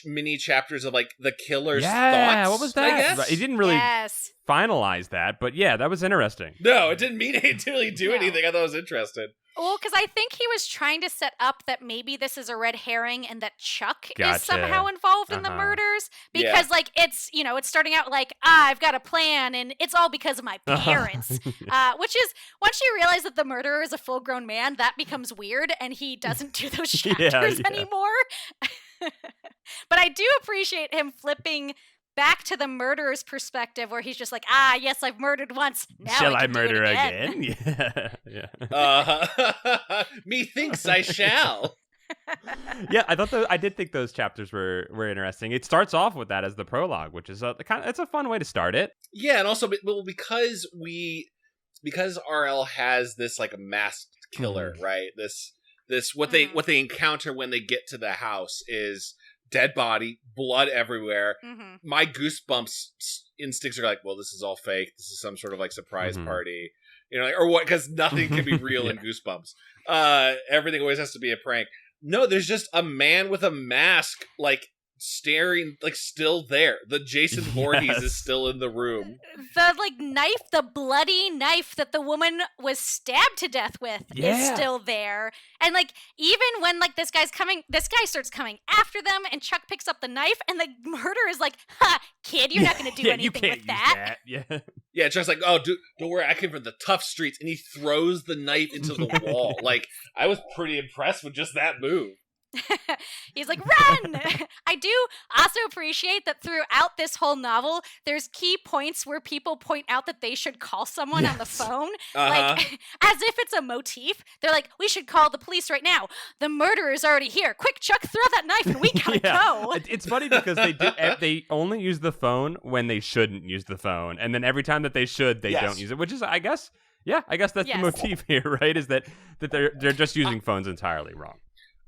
mini chapters of like the killer's thoughts. Yeah, what was that? I guess? It didn't really finalize that, but yeah, that was interesting. No, it didn't really do anything. I thought it was interesting. Well, because I think he was trying to set up that maybe this is a red herring and that Chuck is somehow involved in the murders. Because, like, it's, you know, it's starting out like, I've got a plan and it's all because of my parents. Which is, once you realize that the murderer is a full-grown man, that becomes weird and he doesn't do those chapters anymore. But I do appreciate him flipping back to the murderer's perspective, where he's just like, yes, I've murdered once. Now Shall I I can murder do it again? Yeah. Methinks I shall. Yeah, I did think those chapters were interesting. It starts off with that as the prologue, which is it's a fun way to start it. Yeah, and also because RL has this like masked killer, right? This what they encounter when they get to the house is dead body, blood everywhere. My Goosebumps instincts are like, well, this is all fake. This is some sort of like surprise party, you know, like, or what? Because nothing can be real in Goosebumps. Everything always has to be a prank. No, there's just a man with a mask, like staring, like still there. The Jason Voorhees is still in the room. The like knife, the bloody knife that the woman was stabbed to death with is still there. And like even when like this guy starts coming after them and Chuck picks up the knife and the murderer is like, kid, you're not gonna do anything with that. Yeah, Chuck's like, oh, dude, don't worry, I came from the tough streets, and he throws the knife into the wall. Like, I was pretty impressed with just that move. He's like, run! I do also appreciate that throughout this whole novel, there's key points where people point out that they should call someone on the phone. Like, as if it's a motif. They're like, we should call the police right now. The murderer is already here. Quick, Chuck, throw that knife and we gotta go. It's funny because they only use the phone when they shouldn't use the phone. And then every time that they should, they don't use it, which is, I guess that's the motif here, right? Is that they're just using phones entirely wrong.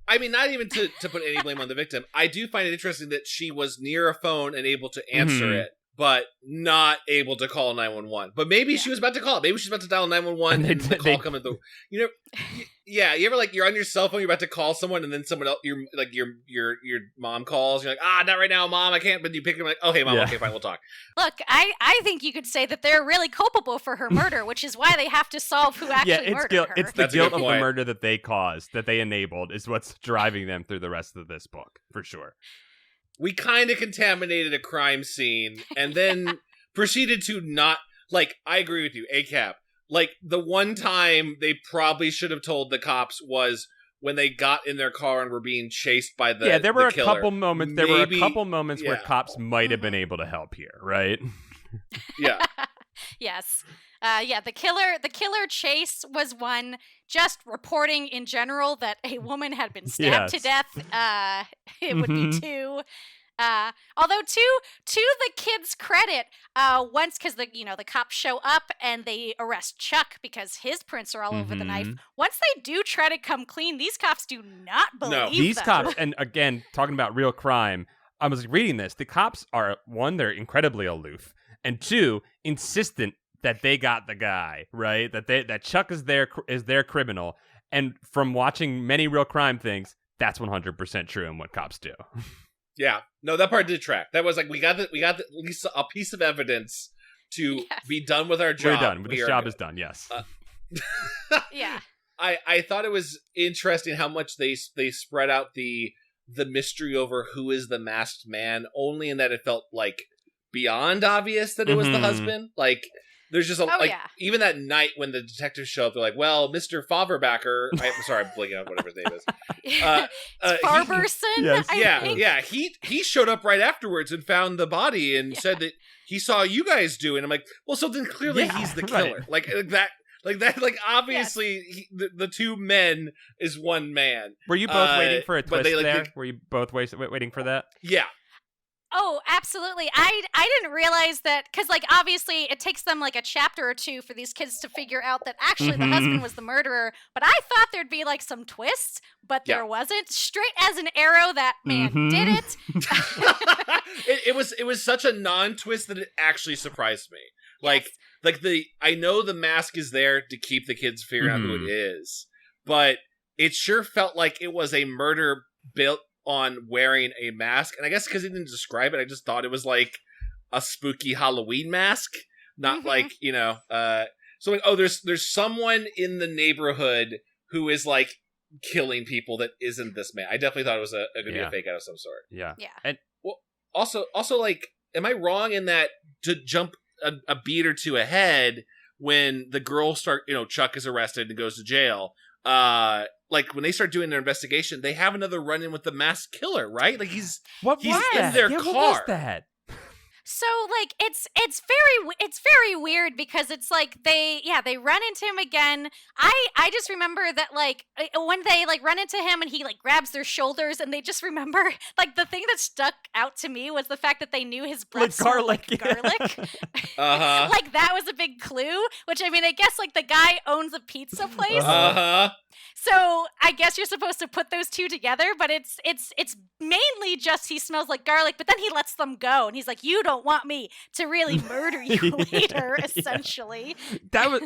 I mean, not even to put any blame on the victim. I do find it interesting that she was near a phone and able to answer it, but not able to call 911. But maybe she was about to call it. Maybe she's about to dial 911 and the call coming through. You know, you ever like you're on your cell phone, you're about to call someone, and then someone else, your mom calls. You're like, not right now, mom, I can't. But you pick them like, oh, hey, mom, okay, fine, we'll talk. Look, I think you could say that they're really culpable for her murder, which is why they have to solve who actually murdered her. It's the guilt of the murder that they caused, that they enabled, is what's driving them through the rest of this book, for sure. We kind of contaminated a crime scene and then proceeded to not, like, I agree with you, ACAB. Like, the one time they probably should have told the cops was when they got in their car and were being chased by the there were killer. A couple moments. There were a couple moments where cops might have been able to help here, right? Yeah. Yes. The killer chase was one. Just reporting in general that a woman had been stabbed to death. It would be two. Although to the kids' credit, once because the cops show up and they arrest Chuck because his prints are all over the knife. Once they do try to come clean, these cops do not believe them. These cops, and again, talking about real crime, I was reading this. The cops are, one, they're incredibly aloof, and two, insistent that they got the guy, right? That Chuck is their criminal. And from watching many real crime things, that's 100% true in what cops do. Yeah. No, that part did track. That was like, we got at least a piece of evidence to be done with our job. We're done. This job is done, yes. Yeah. I thought it was interesting how much they spread out the mystery over who is the masked man, only in that it felt like beyond obvious that it was the husband. Like, there's just even that night when the detectives show up, they're like, well, Mr. Faverbacker, I'm sorry, I'm blanking on whatever his name is. Farberson? He showed up right afterwards and found the body and said that he saw you guys do it. I'm like, well, so then clearly he's the killer. Right. Like obviously the two men is one man. Were you both waiting for a twist there? Were you both waiting for that? Yeah. Oh, absolutely. I didn't realize that, because, like, obviously it takes them, like, a chapter or two for these kids to figure out that actually the husband was the murderer, but I thought there'd be, like, some twists, but there wasn't. Straight as an arrow, that man did it. It was such a non-twist that it actually surprised me. Like, I know the mask is there to keep the kids figuring out who it is, but it sure felt like it was a murder built on wearing a mask, and I guess because he didn't describe it, I just thought it was like a spooky Halloween mask, not like so like, oh, there's someone in the neighborhood who is like killing people that isn't this man. I definitely thought it was going to be a fake out of some sort. Yeah. And also like, am I wrong in that to jump a beat or two ahead when the girls start, Chuck is arrested and goes to jail, like when they start doing their investigation, they have another run-in with the masked killer, right? Like he's in their car. What was that? So like it's very weird because it's like they run into him again. I just remember that like when they like run into him and he like grabs their shoulders and they just remember like the thing that stuck out to me was the fact that they knew his breath smelled like garlic. Like that was a big clue, which I mean I guess like the guy owns a pizza place. So I guess you're supposed to put those two together, but it's mainly just he smells like garlic, but then he lets them go and he's like, you don't want me to really murder you later, essentially. That was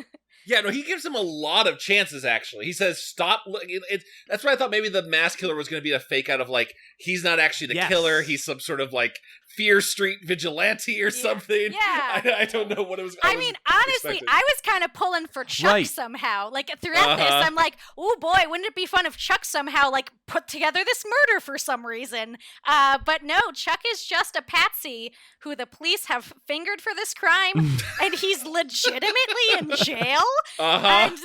Yeah, no, he gives him a lot of chances, actually. He says, stop looking. That's why I thought maybe the mass killer was going to be a fake out of, like, he's not actually the killer. He's some sort of, like, Fear Street vigilante or something. Yeah. I don't know what it was. I mean, honestly, I was kind of pulling for Chuck somehow. Like, throughout this, I'm like, oh boy, wouldn't it be fun if Chuck somehow, like, put together this murder for some reason? But no, Chuck is just a patsy who the police have fingered for this crime, and he's legitimately in jail. And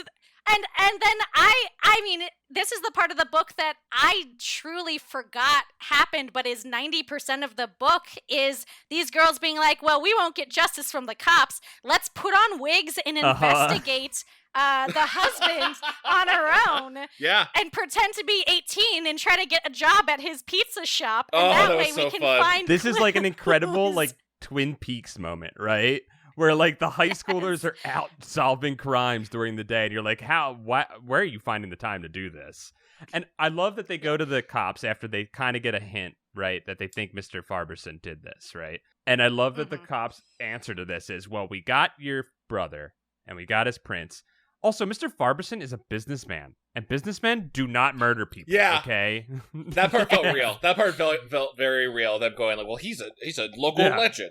then I mean, this is the part of the book that I truly forgot happened, but is 90% of the book is these girls being like, well, we won't get justice from the cops. Let's put on wigs and investigate the husband on our own. Yeah. And pretend to be 18 and try to get a job at his pizza shop. And that way so we can fun. find This clues. is like an incredible, like, Twin Peaks moment, right? Where, like, the high schoolers are out solving crimes during the day, and you're like, where are you finding the time to do this? And I love that they go to the cops after they kind of get a hint, right, that they think Mr. Farberson did this, right? And I love that the cops' answer to this is, well, we got your brother, and we got his prince. Also, Mr. Farberson is a businessman, and businessmen do not murder people, okay? That part felt real. That part felt very real, them going like, well, he's a local legend.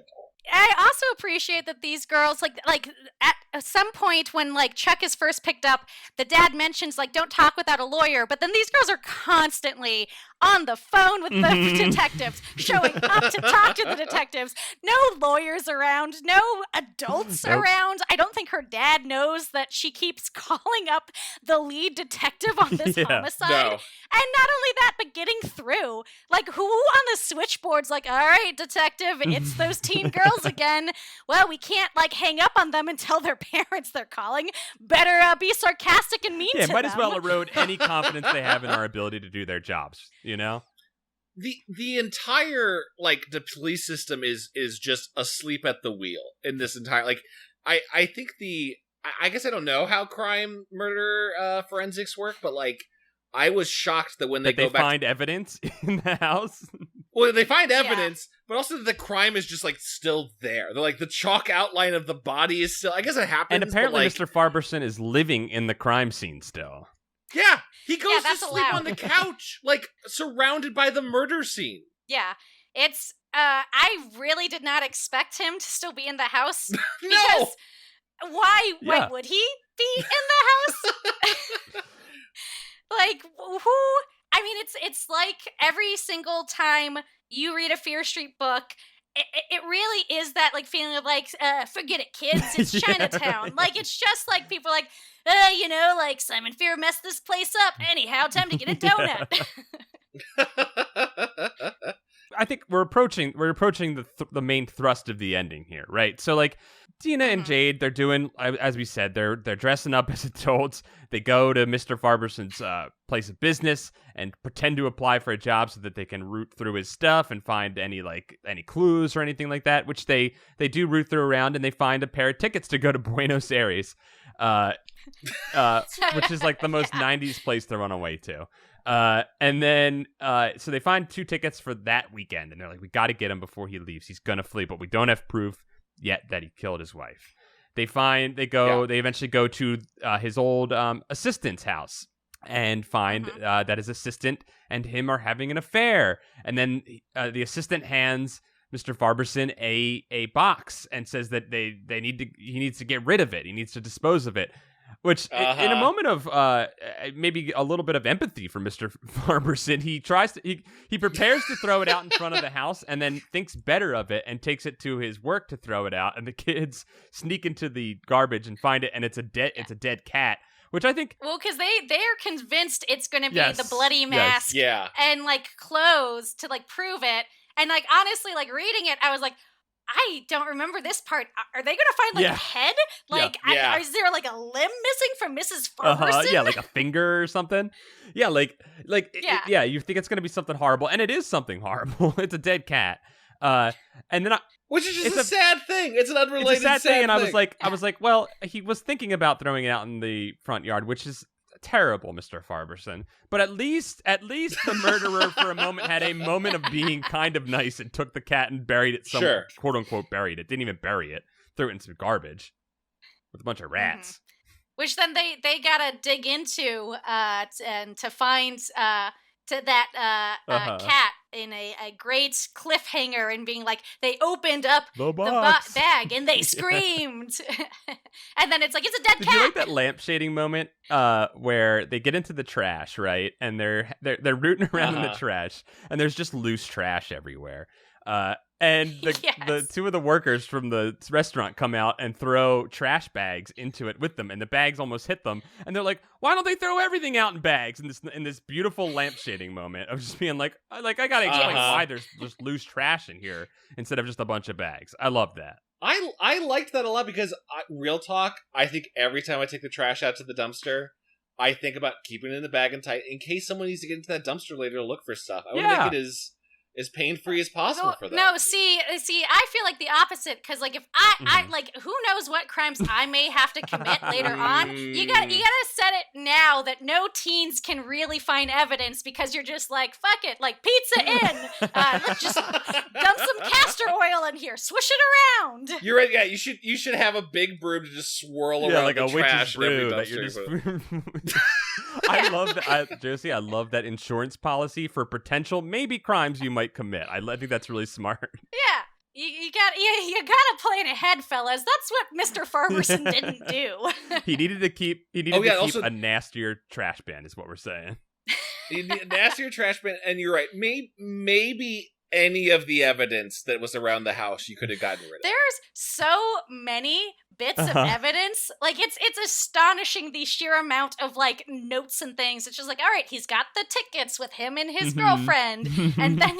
I also appreciate that these girls, like at some point when, like, Chuck is first picked up, the dad mentions, like, don't talk without a lawyer, but then these girls are constantly on the phone with the detectives, showing up to talk to the detectives. No lawyers around, no adults around. I don't think her dad knows that she keeps calling up the lead detective on this homicide. No. And not only that, but getting through. Like, who on the switchboard's like, all right, detective, it's those teen girls again. Well, we can't, like, hang up on them and tell their parents they're calling. Better be sarcastic and mean to them. Yeah, might as well erode any confidence they have in our ability to do their jobs, you know? The entire, like, the police system is just asleep at the wheel in this entire, like, I think I guess I don't know how crime murder forensics work, but, like, I was shocked that when they go back, find evidence in the house. Well, they find evidence, but also that the crime is just, like, still there. They're like, the chalk outline of the body is still, I guess it happens. And apparently but, like, Mr. Farberson is living in the crime scene still. Yeah, he goes to sleep allowed. on the couch, like, surrounded by the murder scene. Yeah, it's, I really did not expect him to still be in the house. No! Because why would he be in the house? Like, who? I mean, it's like every single time you read a Fear Street book, it really is that, like, feeling of, like, forget it, kids, it's Chinatown. Like, it's just like people are like, you know, like, Simon Fear messed this place up. Anyhow, time to get a donut. I think we're approaching the main thrust of the ending here, right? So, like, Dina and Jade, they're doing, as we said, they're dressing up as adults. They go to Mr. Farberson's place of business and pretend to apply for a job so that they can root through his stuff and find any clues or anything like that, which they do root through around, and they find a pair of tickets to go to Buenos Aires, which is like the most 90s place to run away to. And then, so they find 2 tickets for that weekend, and they're like, we got to get him before he leaves. He's going to flee, but we don't have proof yet that he killed his wife. They eventually go to his old assistant's house and find that his assistant and him are having an affair. And then the assistant hands Mr. Farberson a box and says that he needs to get rid of it. He needs to dispose of it. Which, in a moment of maybe a little bit of empathy for Mr. Farberson, he prepares to throw it out in front of the house, and then thinks better of it and takes it to his work to throw it out. And the kids sneak into the garbage and find it, and it's a dead cat. Which I think, well, because they're convinced it's going to be the bloody mask, and like clothes to like prove it. And like honestly, like reading it, I was like, I don't remember this part. Are they going to find like a head? Like, is there like a limb missing from Mrs. Farberson? Yeah, like a finger or something. Yeah, you think it's going to be something horrible, and it is something horrible. It's a dead cat. And then which is just a sad thing. It's an unrelated sad thing. And thing. I was like, well, he was thinking about throwing it out in the front yard, which is terrible, Mr. Farberson. But at least the murderer for a moment had a moment of being kind of nice and took the cat and buried it somewhere, quote unquote buried it. Didn't even bury it. Threw it in some garbage with a bunch of rats. Mm-hmm. Which then they gotta dig into and to find that cat in a great cliffhanger and being like, they opened up the bag and they screamed. And then it's like, it's a dead cat. Did you like that lamp shading moment where they get into the trash, right? And they're rooting around in the trash, and there's just loose trash everywhere. And the two of the workers from the restaurant come out and throw trash bags into it with them, and the bags almost hit them. And they're like, "Why don't they throw everything out in bags?" In this beautiful lamp shading moment of just being like I gotta explain why there's just loose trash in here instead of just a bunch of bags. I love that. I liked that a lot because real talk, I think every time I take the trash out to the dumpster, I think about keeping it in the bag and tight in case someone needs to get into that dumpster later to look for stuff. I want to make it as pain-free as possible for them. No, see, I feel like the opposite, because like if I like, who knows what crimes I may have to commit later on. You gotta set it now that no teens can really find evidence, because you're just like, fuck it, like pizza in. Let's just dump some castor oil in here, swish it around. You're right. Yeah, you should have a big broom to just swirl around like the a trash witch's in every brew that dumpster. you're just. I love that, Josie. I love that insurance policy for potential maybe crimes you might commit. I think that's really smart. Yeah. You gotta plan ahead, fellas. That's what Mr. Farberson didn't do. He needed to keep also, a nastier trash bin, is what we're saying. You need a nastier trash bin, and you're right. Maybe any of the evidence that was around the house you could have gotten rid of. There's so many bits of evidence. Like, it's astonishing, the sheer amount of like notes and things. It's just like, all right, he's got the tickets with him and his girlfriend, and then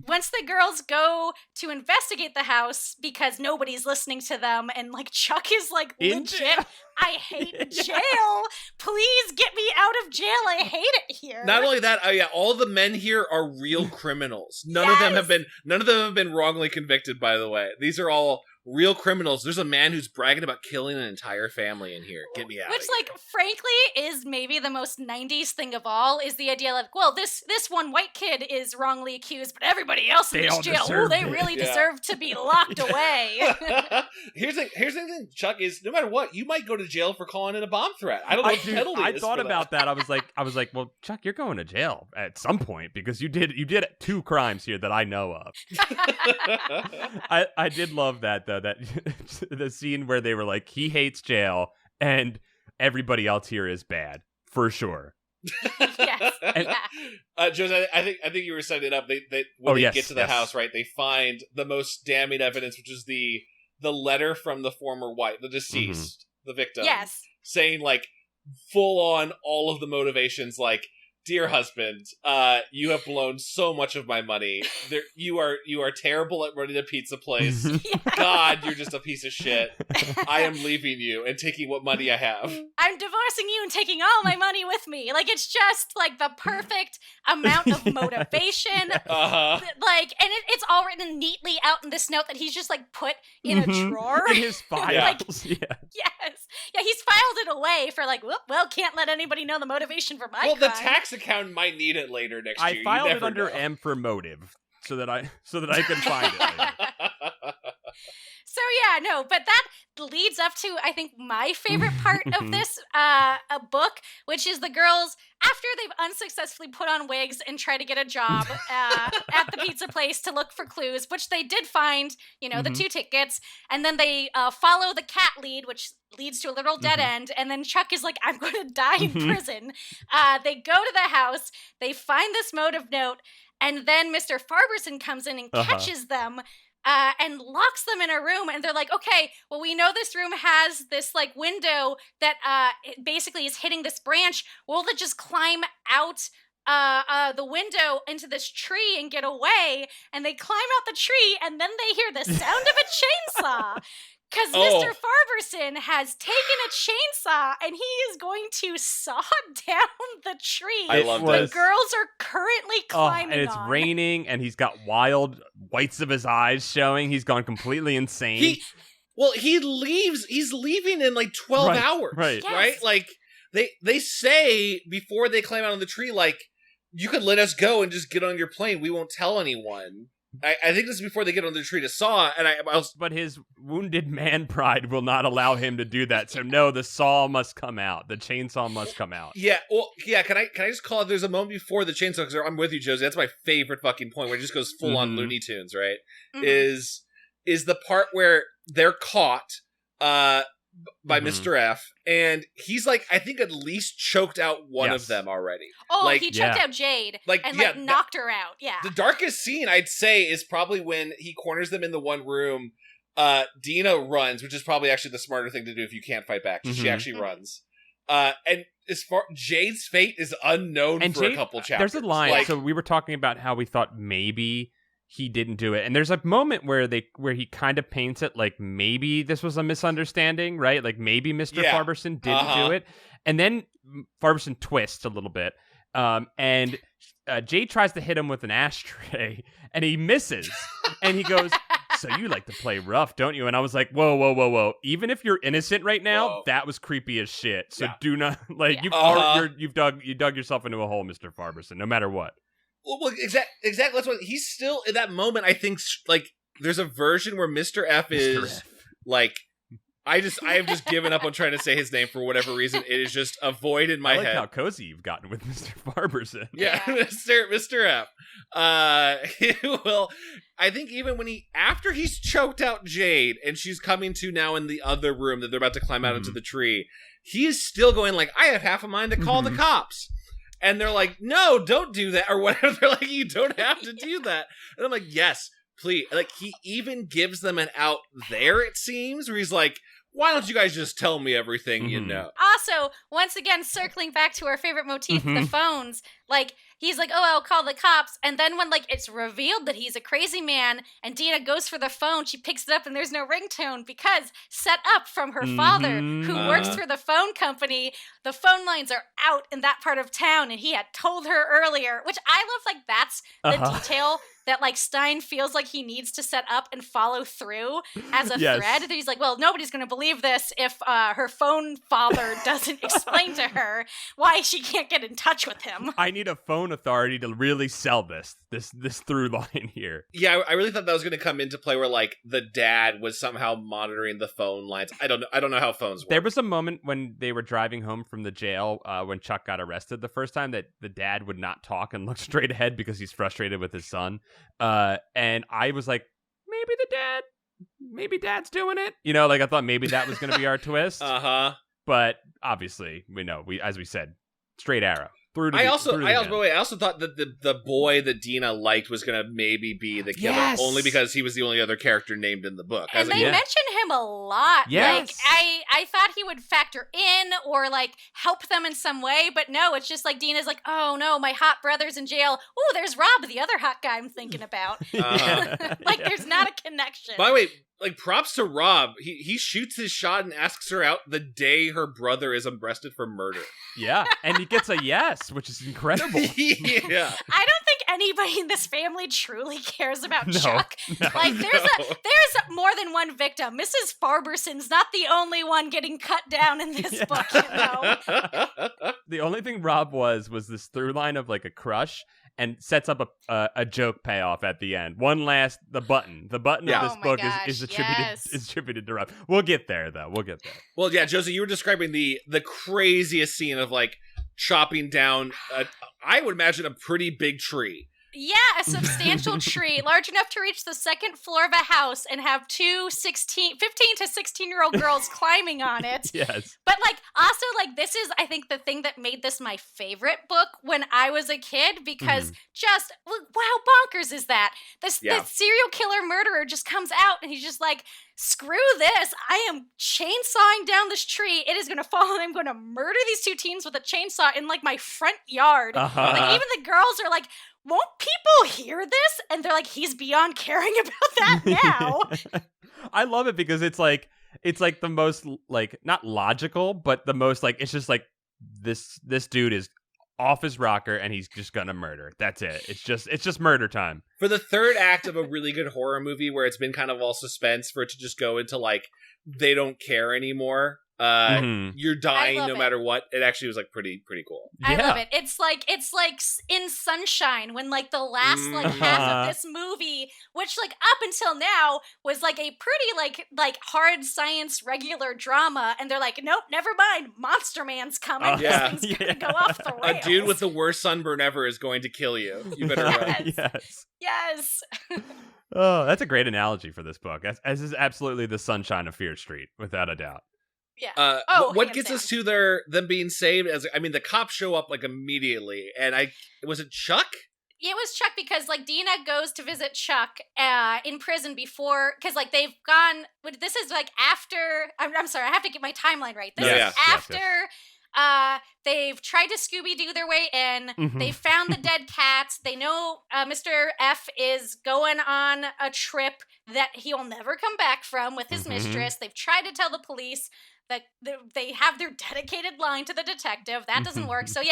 once the girls go to investigate the house because nobody's listening to them, and like Chuck is like, legit, I hate jail. Please get me out of jail. I hate it here. Not only that, all the men here are real criminals. None of them have been wrongly convicted, by the way. These are all real criminals. There's a man who's bragging about killing an entire family in here. Get me out. Which, like, frankly, is maybe the most 90s thing of all, is the idea like, well, this one white kid is wrongly accused, but everybody else in this jail, they really deserve to be locked away. Here's the thing, Chuck, is no matter what, you might go to jail for calling in a bomb threat. I don't know what the penalty is. I thought about that. I was like, well, Chuck, you're going to jail at some point, because you did 2 crimes here that I know of. I did love that, though, that the scene where they were like, he hates jail and everybody else here is bad for sure. Yes. Josie, I think you were setting it up. They get to the house, right? They find the most damning evidence, which is the letter from the former wife, the deceased, the victim, saying like full on all of the motivations, like, dear husband, you have blown so much of my money. You are terrible at running a pizza place. God, you're just a piece of shit. I am leaving you and taking what money I have. I'm divorcing you and taking all my money with me. Like, it's just like the perfect amount of motivation. Like, and it's all written neatly out in this note that he's just like put in a drawer in his files. Yes, he's filed it away for like, well, can't let anybody know the motivation for my crime. The tax accountant might need it later next year. I filed it under M for motive so that I can find it later. So but that, leads up to, I think, my favorite part of this book, which is the girls, after they've unsuccessfully put on wigs and try to get a job at the pizza place to look for clues, which they did find, the 2 tickets, and then they follow the cat lead, which leads to a literal dead end, and then Chuck is like, I'm going to die in prison. They go to the house, they find this motive note, and then Mr. Farberson comes in and catches them and locks them in a room, and they're like, okay, well, we know this room has this, like, window that basically is hitting this branch. We'll just climb out the window into this tree and get away, and they climb out the tree, and then they hear the sound of a chainsaw. Because Mr. Farberson has taken a chainsaw and he is going to saw down the tree. I love the girls are currently climbing and it's on. raining, and he's got wild whites of his eyes showing. He's gone completely insane. He's leaving in like 12 hours. Right. Yes. Right? Like, they say before they climb out on the tree, like, you could let us go and just get on your plane. We won't tell anyone. I think this is before they get on the tree to saw, and I was... But his wounded man pride will not allow him to do that. So no, the saw must come out. The chainsaw must come out. Yeah, well, yeah, can I just call it, there's a moment before the chainsaw, because I'm with you, Josie, that's my favorite fucking point, where it just goes full on Looney Tunes, right? Is the part where they're caught by Mr. F, and he's like, I think at least choked out one of them already. Oh, like, he choked out Jade and knocked her out. Yeah. The darkest scene, I'd say, is probably when he corners them in the one room. Dina runs, which is probably actually the smarter thing to do if you can't fight back. She actually runs. And as far Jade's fate is unknown for a couple chapters. There's a line. So we were talking about how we thought maybe he didn't do it, and there's a moment where he kind of paints it like maybe this was a misunderstanding, right? Like maybe Mr. Farberson didn't do it, and then Farberson twists a little bit, and Jade tries to hit him with an ashtray, and he misses, and he goes, "So you like to play rough, don't you?" And I was like, "Whoa! Even if you're innocent right now, that was creepy as shit. So do not you've dug yourself into a hole, Mr. Farberson. No matter what." Well, exactly. That's what he's still in that moment. I think like there's a version where Mr. F is like, I have just given up on trying to say his name for whatever reason. It is just a void in my head. I like how cozy you've gotten with Mr. Farberson. Yeah, Mr. F. Well, I think even when after he's choked out Jade and she's coming to now in the other room that they're about to climb out into the tree, he is still going like, I have half a mind to call the cops. And they're like, no, don't do that, or whatever. They're like, you don't have to do that. And I'm like, yes, please. Like, he even gives them an out there, it seems, where he's like, why don't you guys just tell me everything you know? Also, once again, circling back to our favorite motif, the phones, like, he's like, oh, I'll call the cops. And then when, like, it's revealed that he's a crazy man and Dina goes for the phone, she picks it up and there's no ringtone because set up from her father who works for the phone company. The phone lines are out in that part of town and he had told her earlier, which I love, like, that's the detail that, like, Stine feels like he needs to set up and follow through as a thread. That he's like, well, nobody's going to believe this if her phone father doesn't explain to her why she can't get in touch with him. I need a phone authority to really sell this through line here. Yeah, I really thought that was going to come into play where, like, the dad was somehow monitoring the phone lines. I don't know how phones work. There was a moment when they were driving home from the jail when Chuck got arrested the first time that the dad would not talk and look straight ahead because he's frustrated with his son. And I was like, maybe dad's doing it. You know, like I thought maybe that was going to be our twist. But obviously, as we said, straight arrow. I also thought that the boy that Dina liked was going to maybe be the killer, only because he was the only other character named in the book. And they mention him a lot. Yes. Like, I thought he would factor in or, like, help them in some way, but no, it's just like Dina's like, oh no, my hot brother's in jail. Ooh, there's Rob, the other hot guy I'm thinking about. Like, there's not a connection. By the way, like, props to Rob. He shoots his shot and asks her out the day her brother is arrested for murder. Yeah, and he gets a yes, which is incredible. Yeah. I don't think anybody in this family truly cares about Chuck. No, like, there's more than one victim. Mrs. Farberson's not the only one getting cut down in this book, you know? The only thing Rob was this through line of, like, a crush, and sets up a joke payoff at the end. The button of this book is attributed to Rob. We'll get there though. Well, yeah, Josie, you were describing the craziest scene of like chopping down I would imagine a pretty big tree. Yeah, a substantial tree, large enough to reach the second floor of a house and have 15 to 16-year-old girls climbing on it. Yes. But, like, also, like, this is, I think, the thing that made this my favorite book when I was a kid, because just, wow, bonkers is that? This serial killer murderer just comes out and he's just like, screw this, I am chainsawing down this tree, it is going to fall and I'm going to murder these two teens with a chainsaw in, like, my front yard. Like, even the girls are like, won't people hear this? And they're like, he's beyond caring about that now. I love it because it's like the most, like, not logical, but the most, like, it's just like this dude is off his rocker and he's just gonna murder. That's it. It's just murder time. For the third act of a really good horror movie where it's been kind of all suspense, for it to just go into like they don't care anymore. You're dying no matter what. It actually was like pretty cool. I love it. It's like in Sunshine when like the last like half of this movie, which like up until now was like a pretty like hard science regular drama, and they're like, nope, never mind, Monster Man's coming. This thing's gonna go off the rails. A dude with the worst sunburn ever is going to kill you. You better run. Yes. Oh, that's a great analogy for this book. This is absolutely the Sunshine of Fear Street, without a doubt. Yeah. What gets us to them being saved? The cops show up like immediately, and was it Chuck? It was Chuck because like Dina goes to visit Chuck in prison before, because like they've gone. This is like after. I'm sorry, I have to get my timeline right. This is after. They've tried to Scooby-Doo their way in. They found the dead cats. They know Mr. F is going on a trip that he'll never come back from with his mistress. They've tried to tell the police that they have their dedicated line to the detective. That doesn't work. So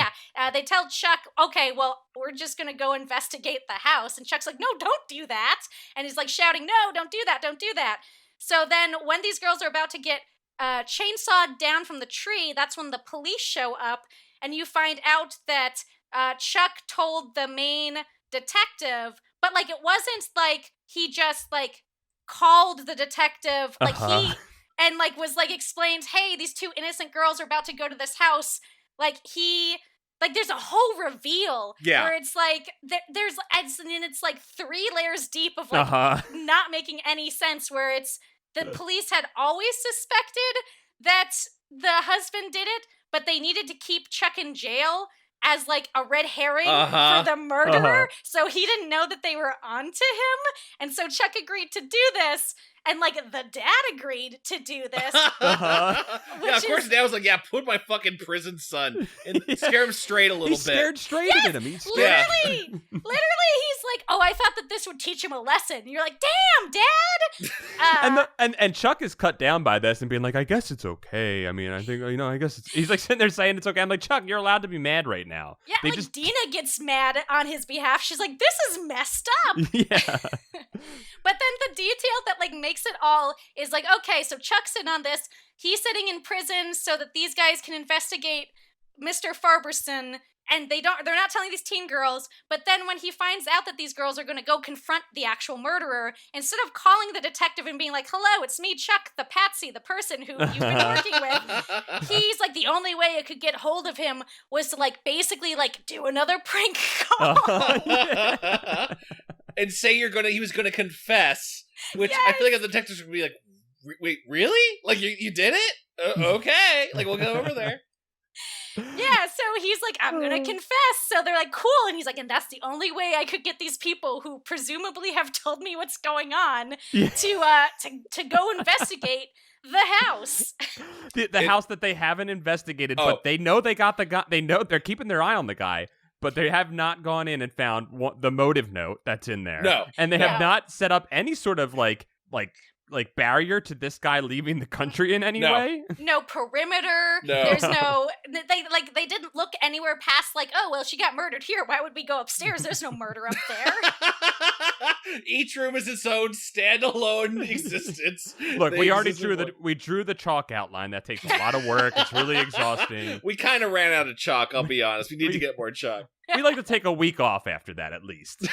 they tell Chuck, okay, well, we're just going to go investigate the house. And Chuck's like, no, don't do that. And he's like shouting, no, don't do that. Don't do that. So then when these girls are about to get chainsawed down from the tree, that's when the police show up. And you find out that Chuck told the main detective, but like it wasn't like he just like called the detective, like he... And, like, was, like, explained, hey, these two innocent girls are about to go to this house. Like, there's a whole reveal where it's, like, it's, like, 3 layers deep of, like, not making any sense, where it's, the police had always suspected that the husband did it, but they needed to keep Chuck in jail as, like, a red herring for the murderer, so he didn't know that they were onto him, and so Chuck agreed to do this. And, like, the dad agreed to do this. Yeah, of course, Dad was like, yeah, put my fucking prison son and scare him straight a little bit. He stared straight at him. Literally, he's like, oh, I thought that this would teach him a lesson. And you're like, damn, Dad! And Chuck is cut down by this and being like, I guess it's okay. I mean, I think, I guess it's... He's, like, sitting there saying it's okay. I'm like, Chuck, you're allowed to be mad right now. Yeah, Dina gets mad on his behalf. She's like, this is messed up. Yeah. But then the detail that, like, makes it all is like, okay, so Chuck's in on this. He's sitting in prison so that these guys can investigate Mr. Farberson, and they're not telling these teen girls. But then when he finds out that these girls are going to go confront the actual murderer, instead of calling the detective and being like, hello, it's me, Chuck, the patsy, the person who you've been working with, he's like, the only way I could get hold of him was to, like, basically, like, do another prank call. And say he was gonna confess, which I feel like the detectives would be like, wait, really? Like, you did it? Okay. Like, we'll go over there. Yeah, so he's like, I'm gonna confess. So they're like, cool. And he's like, and that's the only way I could get these people who presumably have told me what's going on to go investigate the house. The house that they haven't investigated, but they know they got the guy. They know they're keeping their eye on the guy. But they have not gone in and found the motive note that's in there. No. And they have not set up any sort of like like barrier to this guy leaving the country in any No. way? No perimeter. No. There's no they didn't look anywhere past like, oh well, she got murdered here. Why would we go upstairs? There's no murder up there. Each room is its own standalone existence. Look, They we already exist drew the chalk outline. That takes a lot of work. It's really exhausting. We kind of ran out of chalk, I'll be honest. We need to get more chalk. We like to take a week off after that, at least.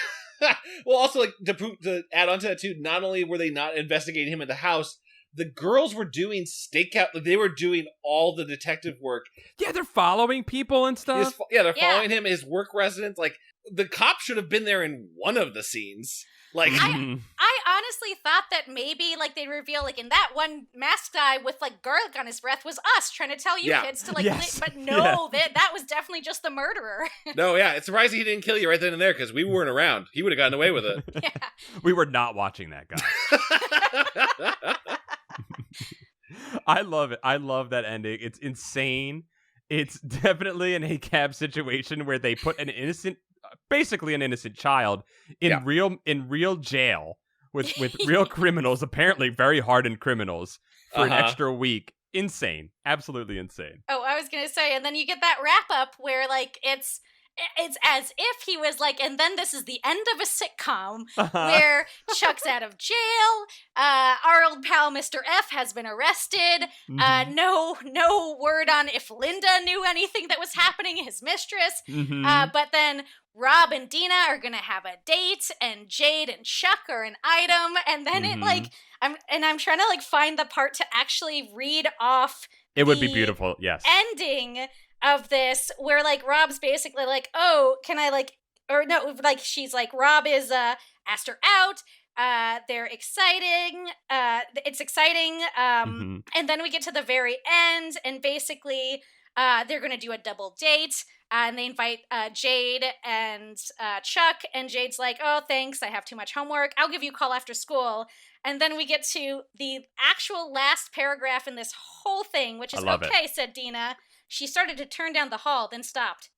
Well, also, like, to add on to that, too, not only were they not investigating him in the house, the girls were doing stakeout. Like, they were doing all the detective work. Yeah, they're following people and stuff. They're following him, his work residence. Like, the cop should have been there in one of the scenes. Like, I honestly thought that maybe like they reveal like in that one masked guy with like garlic on his breath was us trying to tell you kids to like, but no, that was definitely just the murderer. No, yeah, it's surprising he didn't kill you right then and there because we weren't around. He would have gotten away with it. Yeah. We were not watching that guy. I love it. I love that ending. It's insane. It's definitely an ACAB situation where they put an innocent, basically an innocent child in real jail with real criminals, apparently very hardened criminals, for an extra week. Insane. Absolutely insane. Oh, I was gonna say, and then you get that wrap up where like it's as if he was like, and then this is the end of a sitcom where Chuck's out of jail, our old pal Mr. F has been arrested, no word on if Linda knew anything that was happening, his mistress, but then Rob and Dina are gonna have a date, and Jade and Chuck are an item, and then it like, I'm trying to like find the part to actually read off it would be beautiful, yes. Ending of this where like Rob's basically like, oh, can I like, or no, like she's like, Rob is asked her out, they're exciting, it's exciting, and then we get to the very end and basically they're gonna do a double date, and they invite Jade and Chuck, and Jade's like, oh thanks, I have too much homework, I'll give you a call after school. And then we get to the actual last paragraph in this whole thing, which is, okay, said Dina. She started to turn down the hall, then stopped.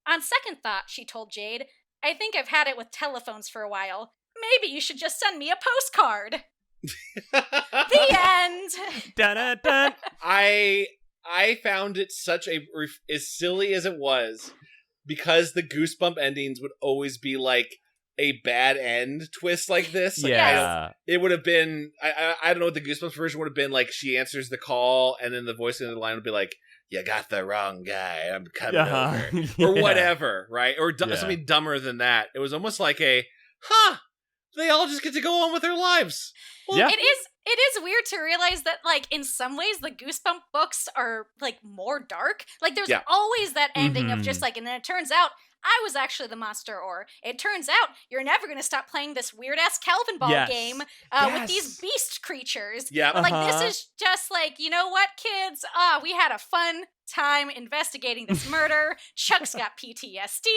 On second thought, she told Jade, I think I've had it with telephones for a while. Maybe you should just send me a postcard. The end. Dun, dun, dun. I found it such as silly as it was, because the Goosebump endings would always be like a bad end twist like this. Like, it would have been, I don't know what the Goosebumps version would have been like. She answers the call, and then the voice in the line would be like, you got the wrong guy, I'm coming over. Or whatever, right? Or something dumber than that. It was almost like they all just get to go on with their lives. Well, it is weird to realize that, like, in some ways, the Goosebump books are, like, more dark. Like, there's always that ending of just, like, and then it turns out I was actually the monster, or it turns out you're never going to stop playing this weird-ass Calvin Ball game with these beast creatures. Yeah. Like, this is just like, you know what, kids? We had a fun time investigating this murder. Chuck's got PTSD.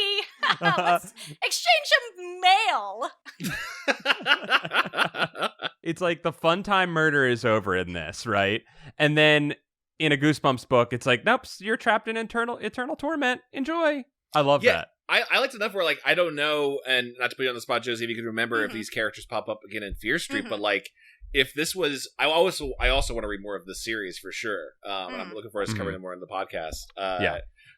Let's exchange some mail. It's like the fun time murder is over in this, right? And then in a Goosebumps book, it's like, nope, you're trapped in eternal torment. Enjoy. I love that. I liked enough where, like, I don't know, and not to put you on the spot, Josie, if you can remember if these characters pop up again in Fear Street, but, like, if this was, I also want to read more of the series for sure. And I'm looking forward to covering it more in the podcast.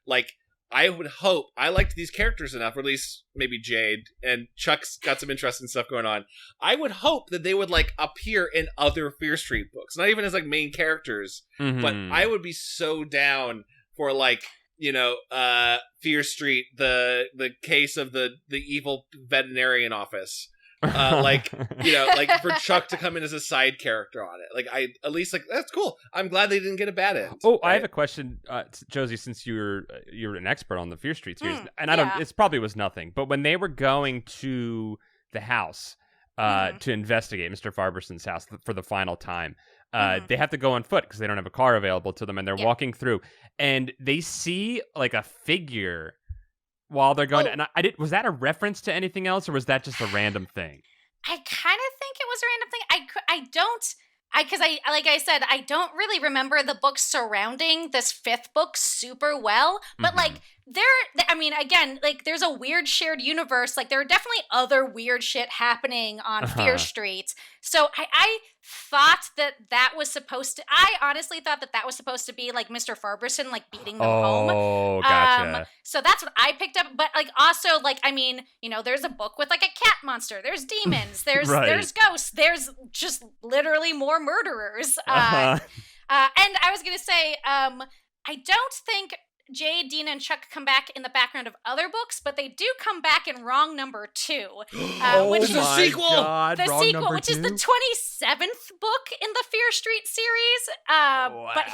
Like, I would hope, I liked these characters enough, or at least maybe Jade, and Chuck's got some interesting stuff going on. I would hope that they would, like, appear in other Fear Street books, not even as, like, main characters, but I would be so down for, like, you know, Fear Street, the case of the evil veterinarian office. Like, you know, like for Chuck to come in as a side character on it. Like, I at least, like, that's cool. I'm glad they didn't get a bad end. Oh, right? I have a question, Josie, since you're an expert on the Fear Street series, and I don't, it probably was nothing, but when they were going to the house to investigate Mr. Farberson's house for the final time, they have to go on foot because they don't have a car available to them, and they're walking through, and they see like a figure while they're going. And was that a reference to anything else, or was that just a random thing? I kind of think it was a random thing. Like I said, I don't really remember the books surrounding this fifth book super well, but like I mean, again, like, there's a weird shared universe. Like, there are definitely other weird shit happening on Fear Street. So I thought that was supposed to, I honestly thought that was supposed to be, like, Mr. Farberson, like, beating them home. Oh, gotcha. So that's what I picked up. But, like, also, like, I mean, you know, there's a book with, like, a cat monster. There's demons. There's ghosts. There's just literally more murderers. And I was going to say, I don't think Jade, Dina, and Chuck come back in the background of other books, but they do come back in Wrong Number 2. Which is the sequel! God, the Wrong sequel, Number which 2? is the 27th book in the Fear Street series. Wow. But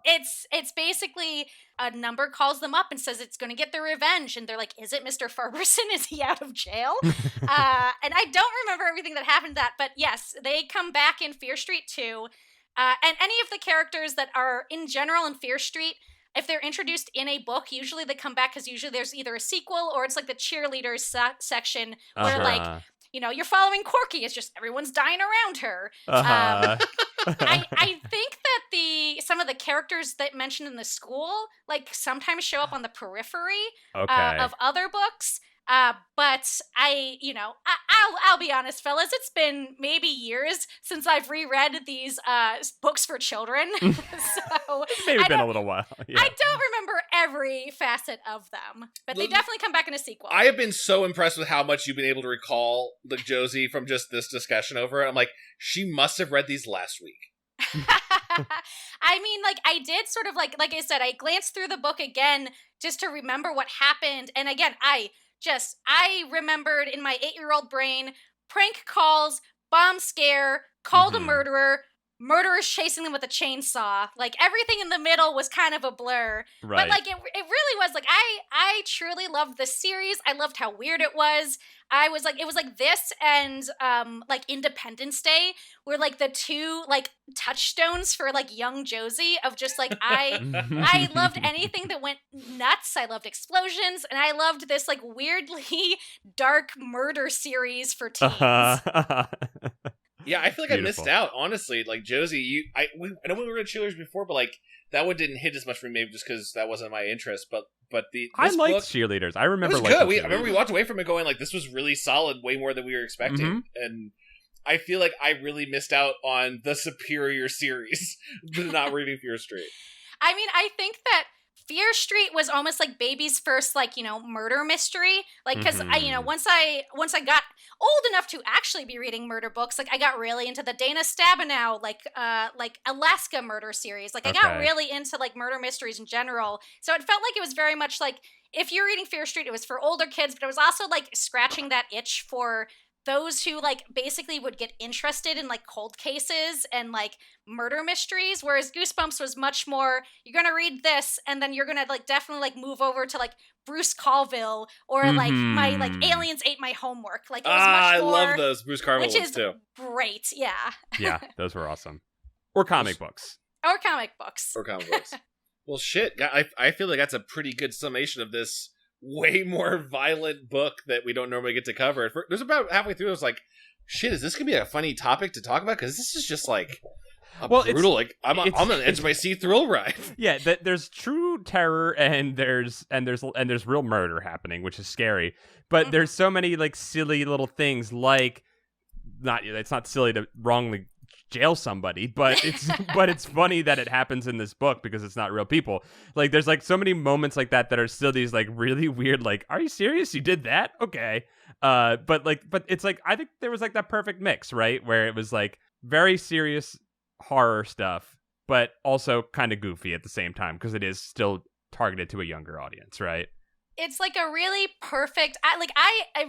it's basically a number calls them up and says it's going to get their revenge, and they're like, is it Mr. Farberson? Is he out of jail? And I don't remember everything that happened to that, but yes, they come back in Fear Street 2. And any of the characters that are in general in Fear Street, if they're introduced in a book, usually they come back because usually there's either a sequel or it's like the cheerleaders section where like, you know, you're following Corky. It's just everyone's dying around her. I think that some of the characters that mentioned in the school like sometimes show up on the periphery of other books. But I'll be honest, fellas, it's been maybe years since I've reread these books for children. So maybe been a little while. Yeah. I don't remember every facet of them, but they definitely come back in a sequel. I have been so impressed with how much you've been able to recall, like, Josie, from just this discussion over it. I'm like, she must have read these last week. I mean, like, I did sort of like I said, I glanced through the book again just to remember what happened. And again, I remembered in my 8-year-old brain, prank calls, bomb scare, called a murderer, murderers chasing them with a chainsaw. Like, everything in the middle was kind of a blur. Right. But, like, it really was, like, I truly loved the series. I loved how weird it was. It was like this and, like, Independence Day were, like, the two, like, touchstones for, like, young Josie of just, like, I loved anything that went nuts. I loved explosions, and I loved this, like, weirdly dark murder series for teens. Yeah, I feel like I missed out, honestly. Like, Josie, I know we were in Cheerleaders before, but, like, that one didn't hit as much for me, maybe just because that wasn't my interest. But I liked book, Cheerleaders. I remember it was good. I remember we walked away from it going, like, this was really solid, way more than we were expecting. And I feel like I really missed out on the superior series, not reading Fear Street. I mean, I think that Fear Street was almost like baby's first, like, you know, murder mystery. Like, because once I got old enough to actually be reading murder books, like, I got really into the Dana Stabenow, like Alaska murder series. Like, I got really into, like, murder mysteries in general. So it felt like it was very much like, if you're reading Fear Street, it was for older kids, but it was also, like, scratching that itch for those who, like, basically would get interested in, like, cold cases and, like, murder mysteries, whereas Goosebumps was much more, you're gonna read this, and then you're gonna, like, definitely, like, move over to, like, Bruce Colville, or, like, my, like, Aliens Ate My Homework. Like, it was much more... I love those Bruce Colville ones, too. Which is great, yeah. Yeah, those were awesome. Or comic books. Or comic books. Well, shit, I feel like that's a pretty good summation of this way more violent book that we don't normally get to cover. There's about halfway through, I was like, shit, is this gonna be a funny topic to talk about? Because this is just like brutal, like I'm on the edge of my seat thrill ride. Yeah, there's true terror and there's real murder happening, which is scary. But there's so many, like, silly little things, like, it's not silly to wrongly jail somebody, but it's funny that it happens in this book because it's not real people. Like, there's, like, so many moments like that are still these, like, really weird, like, are you serious? You did that? Okay. But it's like, I think there was, like, that perfect mix, right? Where it was, like, very serious horror stuff, but also kind of goofy at the same time because it is still targeted to a younger audience, right? It's, like, a really perfect... I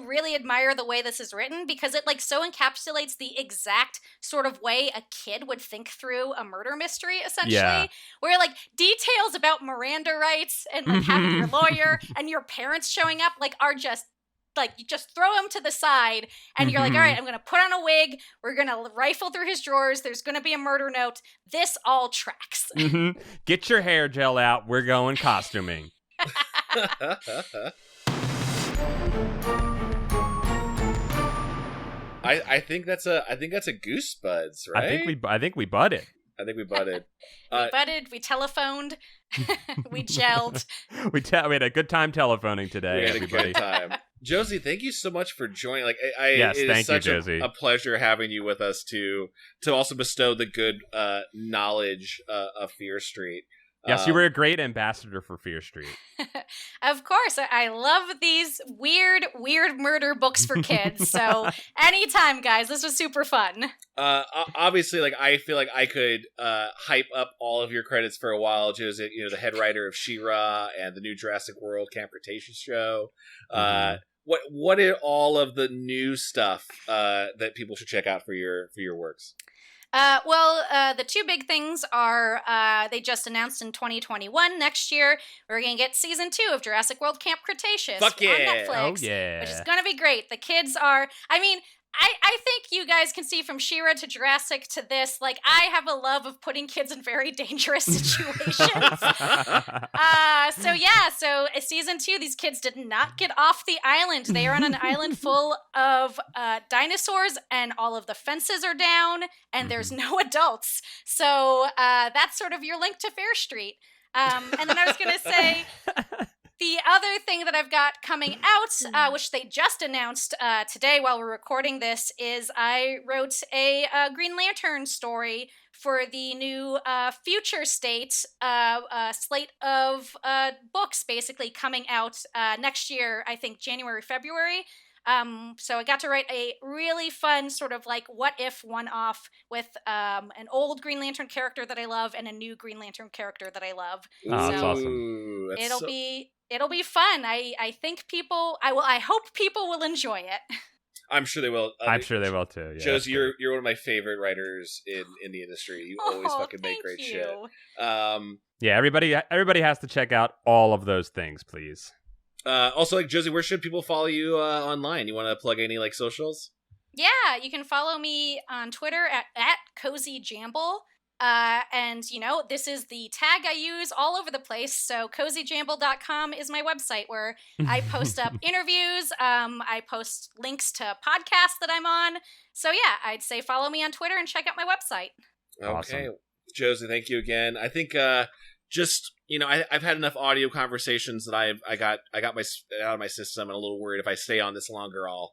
really admire the way this is written because it, like, so encapsulates the exact sort of way a kid would think through a murder mystery, essentially. Yeah. Where, like, details about Miranda rights and, like, having your lawyer and your parents showing up, like, are just... Like, you just throw him to the side, and you're like, all right, I'm going to put on a wig, we're going to rifle through his drawers, there's going to be a murder note. This all tracks. Get your hair gel out, we're going costuming. I think that's a Goosebuds, right? I think we budded. I think we butted. We butted, we telephoned, we gelled. We had a good time telephoning today, We had everybody. a good time. Josie, thank you so much for joining. Like, Yes, it thank is such you, Josie. a pleasure having you with us to also bestow the good knowledge of Fear Street. Yes, you were a great ambassador for Fear Street. Of course, I love these weird murder books for kids. So anytime, guys, this was super fun. Obviously, like, I feel like I could hype up all of your credits for a while. Josie, the head writer of She-Ra and the new Jurassic World Camp Cretaceous show. What are all of the new stuff that people should check out for your works? The two big things are they just announced in 2021, next year, we're going to get season 2 of Jurassic World Camp Cretaceous Fuck yeah. on Netflix. Oh, yeah. Which is going to be great. The kids are, I think you guys can see from She-Ra to Jurassic to this, like, I have a love of putting kids in very dangerous situations. So season 2, these kids did not get off the island. They are on an island full of dinosaurs, and all of the fences are down, and there's no adults. So that's sort of your link to Fair Street. And then I was going to say... The other thing that I've got coming out, which they just announced today while we're recording this, is I wrote a Green Lantern story for the new Future State slate of books, basically coming out next year, I think January, February. So I got to write a really fun sort of like what if one-off with an old Green Lantern character that I love and a new Green Lantern character that I love. Oh, that's awesome. It'll be fun. I think I hope people will enjoy it. I'm sure they will. I'm sure they will too. Yeah, Josie, you're one of my favorite writers in the industry. You always fucking make great shit. Yeah, everybody has to check out all of those things, please. Also, like, Josie, where should people follow you online? You want to plug any like socials? Yeah, you can follow me on Twitter at Cozy Jamble. And this is the tag I use all over the place. So cozyjamble.com is my website where I post up interviews. I post links to podcasts that I'm on. So yeah, I'd say follow me on Twitter and check out my website. Okay. Awesome. Josie, thank you again. I think I've had enough audio conversations that I got my out of my system, and a little worried if I stay on this longer, I'll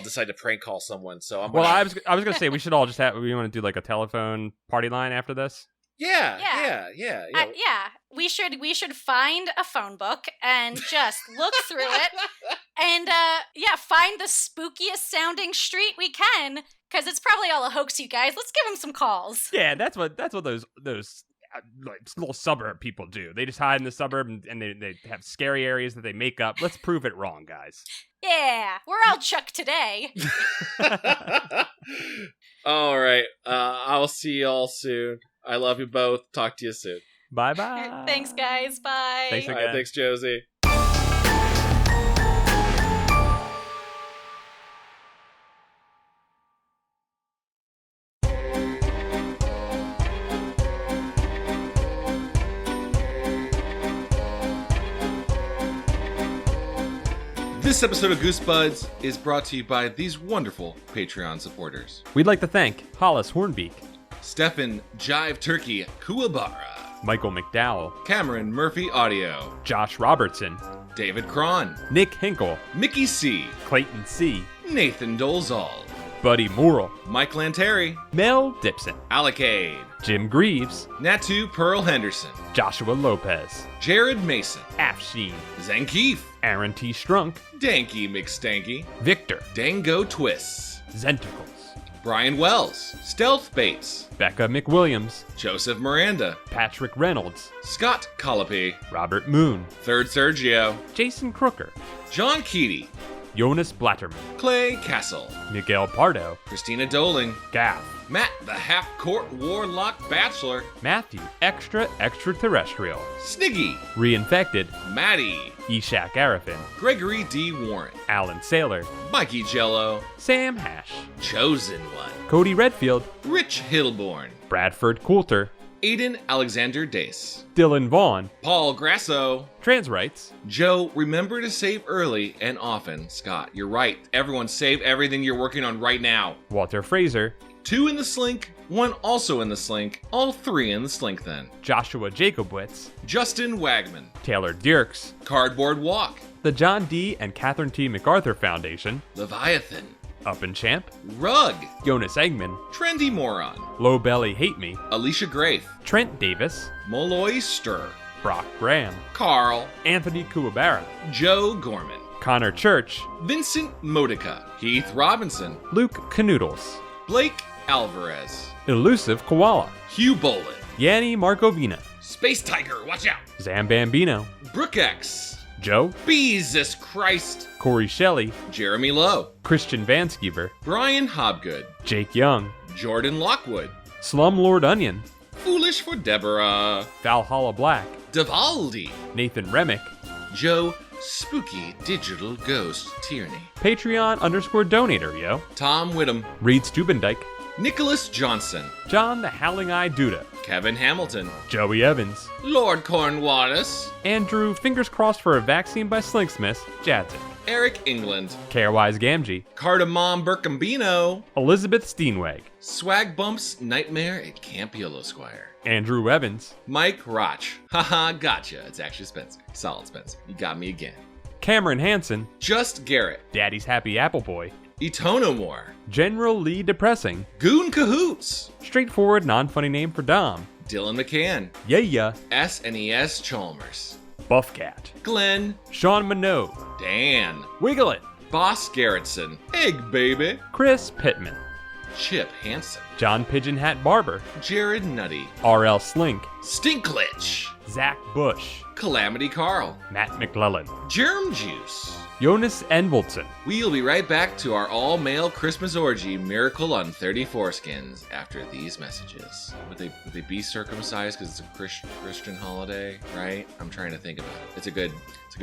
decide to prank call someone. So I was gonna say we should all just we want to do like a telephone party line after this. Yeah. We should find a phone book and just look through it, and find the spookiest sounding street we can, because it's probably all a hoax, you guys. Let's give them some calls. Yeah, that's what those like little suburb people do. They just hide in the suburb and they have scary areas that they make up. Let's prove it wrong, guys. Yeah, we're all Chuck today. All right. I'll see y'all soon. I love you both. Talk to you soon. Bye-bye. Thanks, guys. Bye. Thanks again. All right, thanks, Josie. This episode of Goosebuds is brought to you by these wonderful Patreon supporters. We'd like to thank Hollis Hornbeak, Stefan Jive Turkey Kuwabara, Michael McDowell, Cameron Murphy Audio, Josh Robertson, David Cron, Nick Hinkle, Mickey C, Clayton C, Nathan Dolezal, Buddy Morrill, Mike Lanteri, Mel Dipson, Alacade, Jim Greaves, Natu Pearl Henderson, Joshua Lopez, Jared Mason, Afsheen, Zankeef, Aaron T. Strunk, Danky McStanky, Victor, Dango Twists, Zenticles, Brian Wells, Stealth Bates, Becca McWilliams, Joseph Miranda, Patrick Reynolds, Scott Colopy, Robert Moon, Third Sergio, Jason Crooker, John Keaty, Jonas Blatterman, Clay Castle, Miguel Pardo, Christina Doling, Gaff, Matt the Half-Court Warlock Bachelor, Matthew Extraterrestrial, Sniggy, Reinfected, Maddie, Eshak Arafin, Gregory D. Warren, Alan Saylor, Mikey Jello, Sam Hash, Chosen One, Cody Redfield, Rich Hillborn, Bradford Coulter, Aiden Alexander Dace, Dylan Vaughn, Paul Grasso, Trans Rights, Joe, remember to save early and often. Scott, you're right. Everyone save everything you're working on right now. Walter Fraser, 2 in the slink, 1 also in the slink, all 3 in the slink then. Joshua Jacobowitz, Justin Wagman, Taylor Dierks, Cardboard Walk, the John D. and Catherine T. MacArthur Foundation, Leviathan, Up and Champ, Rug, Jonas Eggman, Trendy Moron, Low Belly Hate Me, Alicia Grafe, Trent Davis, Molloy Stir, Brock Graham, Carl, Anthony Kuwabara, Joe Gorman, Connor Church, Vincent Modica, Heath Robinson, Luke Canoodles, Blake Alvarez, Elusive Koala, Hugh Bolin, Yanni Markovina, Space Tiger, watch out, Zambambino, Brooke X, Joe, Jesus Christ, Corey Shelley, Jeremy Lowe, Christian Vanskever, Brian Hobgood, Jake Young, Jordan Lockwood, Slumlord Onion, Foolish for Deborah, Valhalla Black, Divaldi, Nathan Remick, Joe Spooky Digital Ghost Tierney, Patreon_donator, yo, Tom Whittam, Reed Stubendike, Nicholas Johnson, John the Howling Eye Duda, Kevin Hamilton, Joey Evans, Lord Cornwallis, Andrew Fingers Crossed for a Vaccine by Slinksmiths, Jadzik, Eric England, Carewise Gamgee, Cardamom Burkambino, Elizabeth Steenweg, Swag Bumps Nightmare at Camp Yellow Squire, Andrew Evans, Mike Roch, haha, gotcha, it's actually Spencer, solid Spencer, you got me again, Cameron Hansen, Just Garrett, Daddy's Happy Apple Boy, Etonomore, General Lee Depressing, Goon Cahoots, straightforward non-funny name for Dom, Dylan McCann, Yeah, SNES Chalmers, Buffcat, Glenn, Sean Minogue, Dan, Wiggle It, Boss Garrettson, Egg Baby, Chris Pittman, Chip Hansen, John Pigeon Hat Barber, Jared Nutty, R.L. Slink, Stinklich, Zach Bush, Calamity Carl, Matt McClellan, Germ Juice. Jonas Envoldson. We'll be right back to our all-male Christmas orgy miracle on 30 foreskins after these messages. Would they be circumcised because it's a Christian holiday, right? I'm trying to think about it. It's a good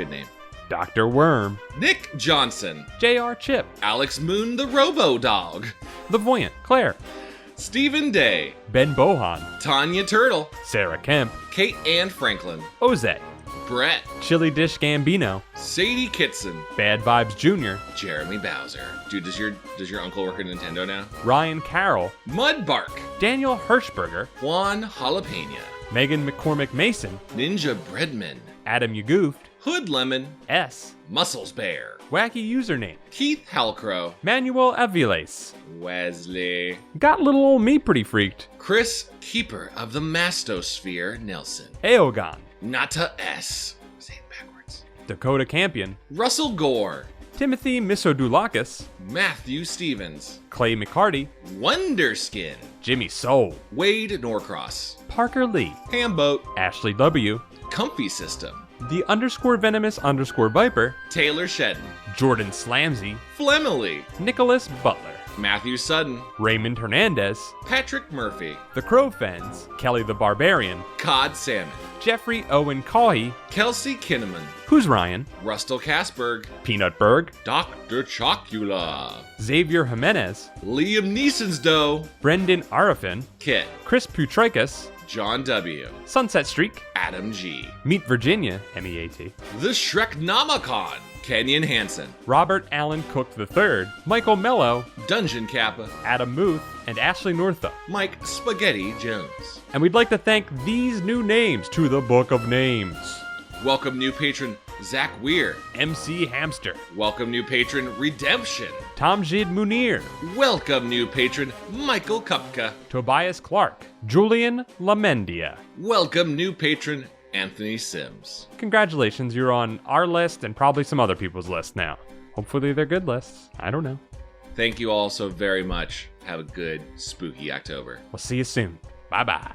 name. Dr. Worm, Nick Johnson, J.R. Chip, Alex Moon the Robo-Dog, The Voyant, Claire, Stephen Day, Ben Bohan, Tanya Turtle, Sarah Kemp, Kate Ann Franklin, Oze, Brett, Chili Dish Gambino, Sadie Kitson, Bad Vibes Jr., Jeremy Bowser. Dude, does your uncle work at Nintendo now? Ryan Carroll, Mudbark, Daniel Hirschberger, Juan Jalapena, Megan McCormick Mason, Ninja Breadman, Adam Yagoofed, Hood Lemon, S, Muscles Bear, Wacky Username, Keith Halcrow, Manuel Aviles, Wesley, Got Little Old Me Pretty Freaked, Chris Keeper of the Mastosphere Nelson, Aogon, Nata S, say it backwards, Dakota Campion, Russell Gore, Timothy Misodulakis, Matthew Stevens, Clay McCarty, Wonderskin, Jimmy Soul, Wade Norcross, Parker Lee, Hamboat, Ashley W., Comfy System, The _Venomous_ Viper, Taylor Shedden, Jordan Slamsey, Flemily, Nicholas Butler, Matthew Sutton, Raymond Hernandez, Patrick Murphy, The Crow Fens, Kelly the Barbarian, Cod Salmon, Jeffrey Owen Cawhey, Kelsey Kinnaman, Who's Ryan, Rustle Casberg, Peanutberg, Dr. Chocula, Xavier Jimenez, Liam Neeson's Doe, Brendan Arafin, Kit, Chris Putrikis, John W., Sunset Streak, Adam G., Meet Virginia, MEAT, The Shreknomicon, Kenyon Hansen, Robert Allen Cook III, Michael Mello, Dungeon Kappa, Adam Muth, and Ashley Northup. Mike Spaghetti Jones. And we'd like to thank these new names to the Book of Names. Welcome new patron Zach Weir. MC Hamster, Welcome new patron Redemption. Tamjid Munir, Welcome new patron Michael Kupka. Tobias Clark, Julian Lamendia. Welcome new patron Anthony Sims. Congratulations, you're on our list and probably some other people's list now. Hopefully they're good lists. I don't know. Thank you all so very much. Have a good spooky October. We'll see you soon. Bye-bye.